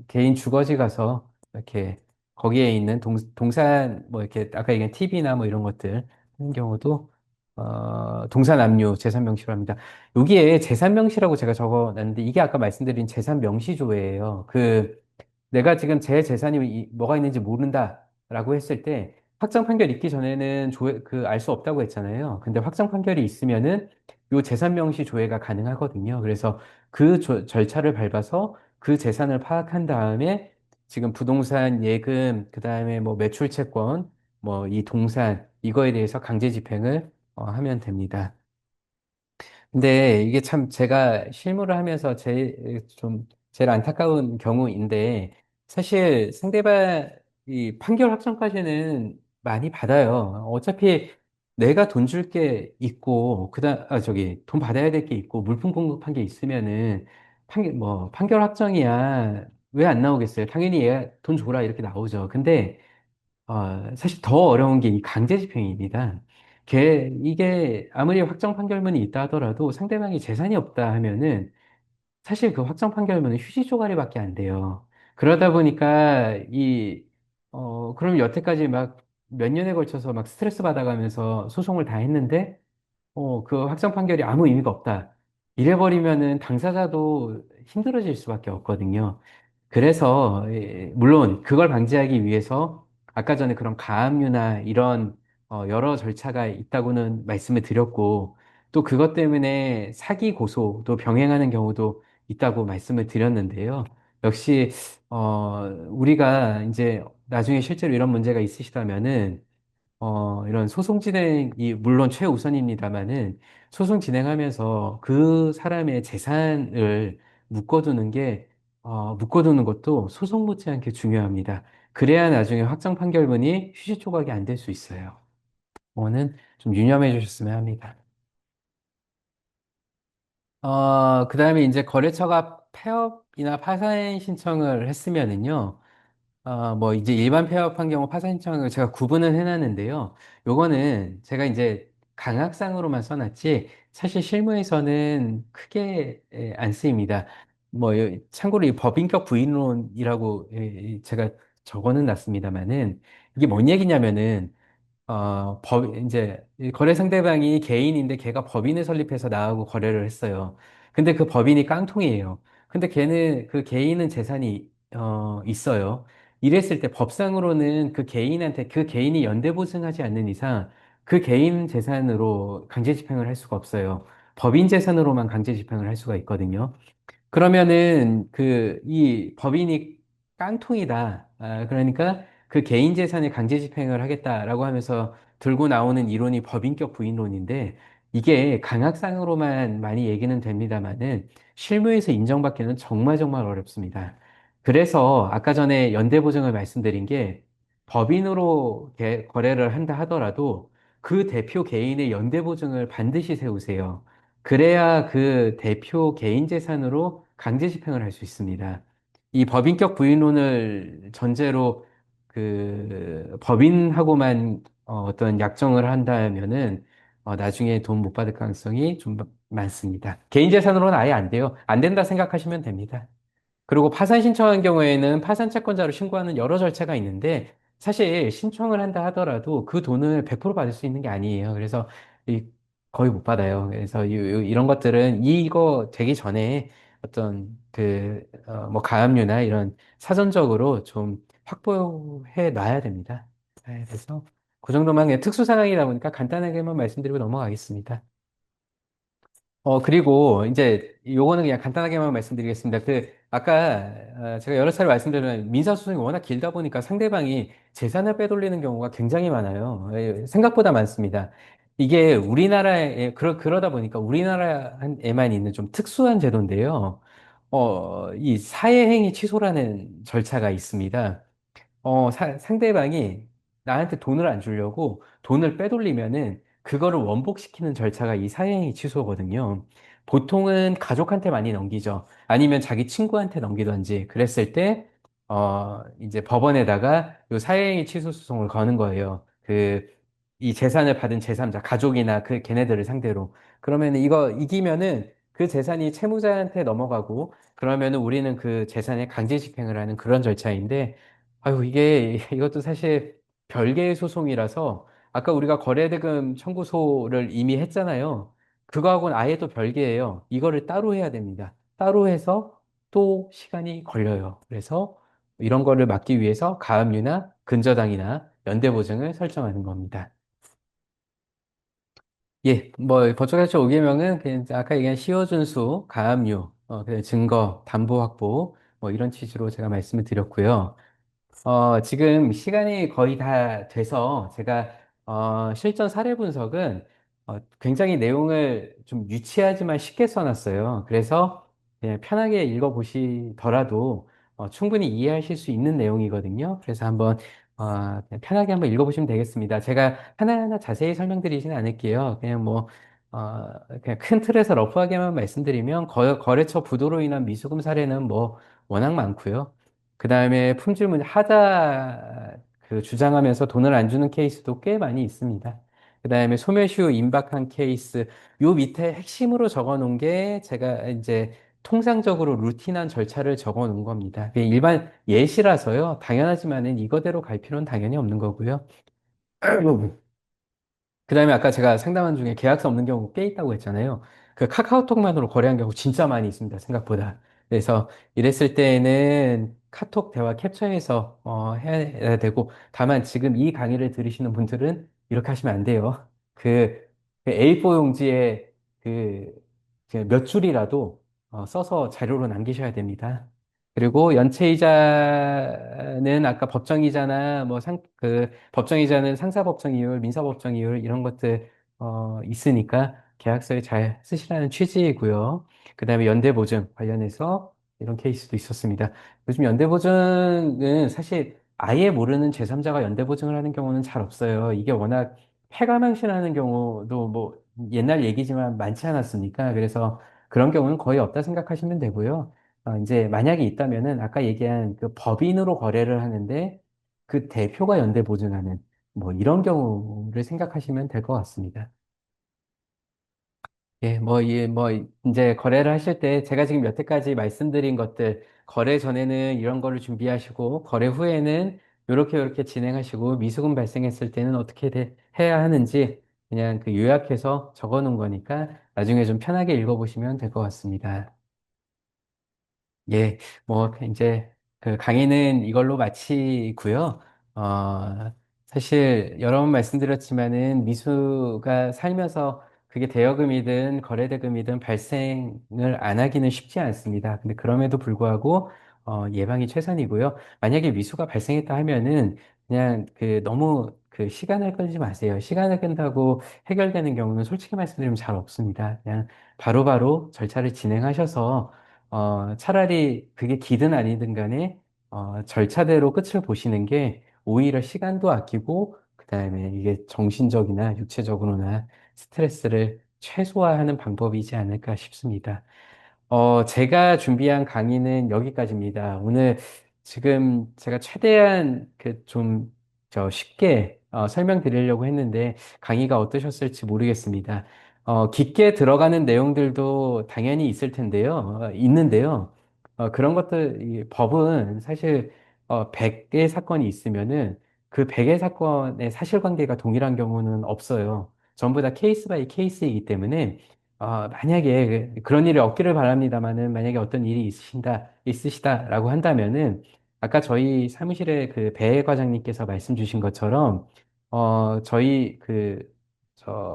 개인 주거지 가서 이렇게 거기에 있는 동산 뭐 이렇게 아까 얘기한 TV나 뭐 이런 것들 하는 경우도 동산 압류 재산명시로 합니다. 여기에 재산명시라고 제가 적어놨는데 이게 아까 말씀드린 재산명시조회예요. 내가 지금 제 재산이 뭐가 있는지 모른다라고 했을 때 확정 판결 있기 전에는 알 수 없다고 했잖아요. 근데 확정 판결이 있으면은 요 재산 명시 조회가 가능하거든요. 그래서 그 절차를 밟아서 그 재산을 파악한 다음에 지금 부동산 예금 그다음에 뭐 매출 채권 뭐 이 동산 이거에 대해서 강제 집행을 하면 됩니다. 근데 이게 참 제가 실무를 하면서 제일 안타까운 경우인데 사실 상대방이 판결 확정까지는 많이 받아요. 어차피 내가 돈 줄 게 있고 돈 받아야 될 게 있고 물품 공급한 게 있으면은 판결 확정이야. 왜 안 나오겠어요? 당연히 얘 돈 줘라 이렇게 나오죠. 근데 사실 더 어려운 게 이 강제집행입니다. 이게 아무리 확정 판결문이 있다 하더라도 상대방이 재산이 없다 하면은 사실 그 확정 판결문은 휴지 조가리밖에 안 돼요. 그러다 보니까 그럼 여태까지 막 몇 년에 걸쳐서 막 스트레스 받아가면서 소송을 다 했는데 그 확정 판결이 아무 의미가 없다. 이래버리면은 당사자도 힘들어질 수밖에 없거든요. 그래서 물론 그걸 방지하기 위해서 아까 전에 그런 가압류나 이런 여러 절차가 있다고는 말씀을 드렸고, 또 그것 때문에 사기 고소도 병행하는 경우도 있다고 말씀을 드렸는데요. 역시, 우리가 이제 나중에 실제로 이런 문제가 있으시다면은, 이런 소송 진행이 물론 최우선입니다만은 소송 진행하면서 그 사람의 재산을 묶어두는 묶어두는 것도 소송 못지않게 중요합니다. 그래야 나중에 확정 판결문이 휴지 조각이 안 될 수 있어요. 그거는 좀 유념해 주셨으면 합니다. 그 다음에 이제 거래처가 폐업이나 파산 신청을 했으면은요, 뭐, 이제 일반 폐업한 경우 파산 신청을 제가 구분을 해놨는데요. 요거는 제가 이제 강학상으로만 써놨지, 사실 실무에서는 크게 안 쓰입니다. 뭐, 참고로 이 법인격 부인론이라고 제가 적어는 놨습니다만은, 이게 뭔 얘기냐면은, 이제, 이 거래 상대방이 개인인데 걔가 법인을 설립해서 나하고 거래를 했어요. 근데 그 법인이 깡통이에요. 근데 걔는, 그 개인은 재산이, 있어요. 이랬을 때 법상으로는 그 개인한테, 그 개인이 연대보증하지 않는 이상 그 개인 재산으로 강제 집행을 할 수가 없어요. 법인 재산으로만 강제 집행을 할 수가 있거든요. 그러면은 이 법인이 깡통이다. 그러니까 그 개인 재산에 강제 집행을 하겠다라고 하면서 들고 나오는 이론이 법인격 부인론인데 이게 강학상으로만 많이 얘기는 됩니다만은 실무에서 인정받기는 정말 정말 어렵습니다. 그래서 아까 전에 연대보증을 말씀드린 게 법인으로 거래를 한다 하더라도 그 대표 개인의 연대보증을 반드시 세우세요. 그래야 그 대표 개인 재산으로 강제 집행을 할 수 있습니다. 이 법인격 부인론을 전제로 법인하고만 떤 약정을 한다면은 나중에 돈 못 받을 가능성이 좀 많습니다. 개인 재산으로는 아예 안 돼요. 안 된다 생각하시면 됩니다. 그리고 파산 신청한 경우에는 파산 채권자로 신고하는 여러 절차가 있는데 사실 신청을 한다 하더라도 그 돈을 100% 받을 수 있는 게 아니에요. 그래서 이- 거의 못 받아요. 그래서 이런 것들은 이거 되기 전에 어떤 뭐 가압류나 이런 사전적으로 좀 확보해 놔야 됩니다. 네, 그래서 그 정도만 그냥 특수 상황이다 보니까 간단하게만 말씀드리고 넘어가겠습니다. 그리고 이제 요거는 그냥 간단하게만 말씀드리겠습니다. 아까 제가 여러 차례 말씀드린 민사소송이 워낙 길다 보니까 상대방이 재산을 빼돌리는 경우가 굉장히 많아요. 생각보다 많습니다. 이게 우리나라에, 그러다 보니까 우리나라에만 있는 좀 특수한 제도인데요. 이 사회행위 취소라는 절차가 있습니다. 상대방이 나한테 돈을 안 주려고 돈을 빼돌리면은 그거를 원복시키는 절차가 이 사회행위 취소거든요. 보통은 가족한테 많이 넘기죠. 아니면 자기 친구한테 넘기던지 그랬을 때, 이제 법원에다가 요 사회행위 취소 소송을 거는 거예요. 이 재산을 받은 제3자, 가족이나 걔네들을 상대로. 그러면 이거 이기면은 그 재산이 채무자한테 넘어가고, 그러면은 우리는 그 재산에 강제 집행을 하는 그런 절차인데, 아유, 이것도 사실 별개의 소송이라서, 아까 우리가 거래대금 청구소를 이미 했잖아요. 그거하고는 아예 또 별개예요. 이거를 따로 해야 됩니다. 따로 해서 또 시간이 걸려요. 그래서 이런 거를 막기 위해서 가압류나 근저당이나 연대보증을 설정하는 겁니다. 예, 뭐, 법적사실 5개명은 그냥 아까 얘기한 시효준수, 가압류, 그다음에 증거, 담보 확보, 뭐 이런 취지로 제가 말씀을 드렸고요. 지금 시간이 거의 다 돼서 제가 실전 사례 분석은 굉장히 내용을 좀 유치하지만 쉽게 써놨어요. 그래서 그냥 편하게 읽어보시더라도 충분히 이해하실 수 있는 내용이거든요. 그래서 그냥 편하게 한번 읽어보시면 되겠습니다. 제가 하나하나 자세히 설명드리지는 않을게요. 그냥 큰 틀에서 러프하게만 말씀드리면 거래처 부도로 인한 미수금 사례는 뭐 워낙 많고요. 그 다음에 품질 문제 하자 주장하면서 돈을 안 주는 케이스도 꽤 많이 있습니다. 그 다음에 소멸시 효 임박한 케이스, 요 밑에 핵심으로 적어 놓은 게 제가 이제 통상적으로 루틴한 절차를 적어 놓은 겁니다. 그게 일반 예시라서요. 당연하지만은 이거대로 갈 필요는 당연히 없는 거고요. 그 다음에 아까 제가 상담한 중에 계약서 없는 경우 꽤 있다고 했잖아요. 그 카카오톡만으로 거래한 경우 진짜 많이 있습니다. 생각보다. 그래서 이랬을 때에는 카톡 대화 캡처해서 해야 되고, 다만 지금 이 강의를 들으시는 분들은 이렇게 하시면 안 돼요. 그 A4 용지에 그몇 줄이라도 써서 자료로 남기셔야 됩니다. 그리고 연체이자는 아까 법정이자나 법정이자는 상사법정 이율, 민사법정 이율 이런 것들 있으니까 계약서에 잘 쓰시라는 취지이고요. 그다음에 연대보증 관련해서 이런 케이스도 있었습니다. 요즘 연대보증은 사실 아예 모르는 제3자가 연대보증을 하는 경우는 잘 없어요. 이게 워낙 패가망신하는 경우도 뭐 옛날 얘기지만 많지 않았습니까? 그래서 그런 경우는 거의 없다 생각하시면 되고요. 이제 만약에 있다면은 아까 얘기한 그 법인으로 거래를 하는데 그 대표가 연대보증하는 뭐 이런 경우를 생각하시면 될 것 같습니다. 예, 이제 거래를 하실 때 제가 지금 여태까지 말씀드린 것들, 거래 전에는 이런 거를 준비하시고, 거래 후에는 이렇게 진행하시고, 미수금 발생했을 때는 해야 하는지 그냥 그 요약해서 적어 놓은 거니까 나중에 좀 편하게 읽어보시면 될 것 같습니다. 예, 이제 그 강의는 이걸로 마치고요. 사실 여러 번 말씀드렸지만은 미수가 살면서 그게 대여금이든 거래대금이든 발생을 안 하기는 쉽지 않습니다. 근데 그럼에도 불구하고 예방이 최선이고요. 만약에 미수가 발생했다 하면은 그냥 너무 그 시간을 끌지 마세요. 시간을 끈다고 해결되는 경우는 솔직히 말씀드리면 잘 없습니다. 그냥 바로바로 절차를 진행하셔서 차라리 그게 기든 아니든 간에, 절차대로 끝을 보시는 게 오히려 시간도 아끼고, 그 다음에 이게 정신적이나 육체적으로나 스트레스를 최소화하는 방법이지 않을까 싶습니다. 제가 준비한 강의는 여기까지입니다. 오늘 지금 제가 최대한 쉽게 설명드리려고 했는데 강의가 어떠셨을지 모르겠습니다. 깊게 들어가는 내용들도 당연히 있을 텐데요. 있는데요. 그런 것들, 이 법은 사실 100개의 사건이 있으면은 그 100의 사건의 사실관계가 동일한 경우는 없어요. 전부 다 케이스 바이 케이스이기 때문에 만약에 그런 일이 없기를 바랍니다만은 만약에 어떤 일이 있으시다라고 한다면은 아까 저희 사무실에 그 배 과장님께서 말씀 주신 것처럼 저희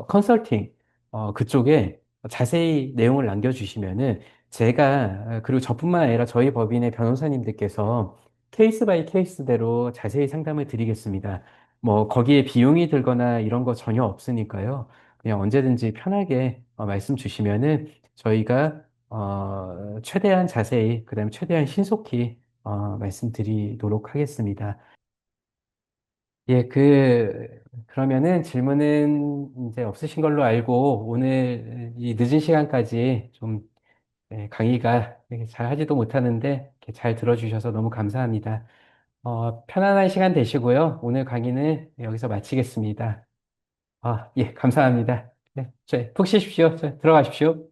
컨설팅 그쪽에 자세히 내용을 남겨주시면은 제가 그리고 저뿐만 아니라 저희 법인의 변호사님들께서 케이스 바이 케이스대로 자세히 상담을 드리겠습니다. 뭐 거기에 비용이 들거나 이런 거 전혀 없으니까요. 그냥 언제든지 편하게 말씀 주시면은 저희가 최대한 자세히, 그다음에 최대한 신속히 말씀드리도록 하겠습니다. 예, 그러면은 질문은 이제 없으신 걸로 알고 오늘 이 늦은 시간까지 좀 강의가 이렇게 잘 하지도 못하는데 이렇게 잘 들어주셔서 너무 감사합니다. 편안한 시간 되시고요. 오늘 강의는 여기서 마치겠습니다. 예, 감사합니다. 네, 푹 쉬십시오. 들어가십시오.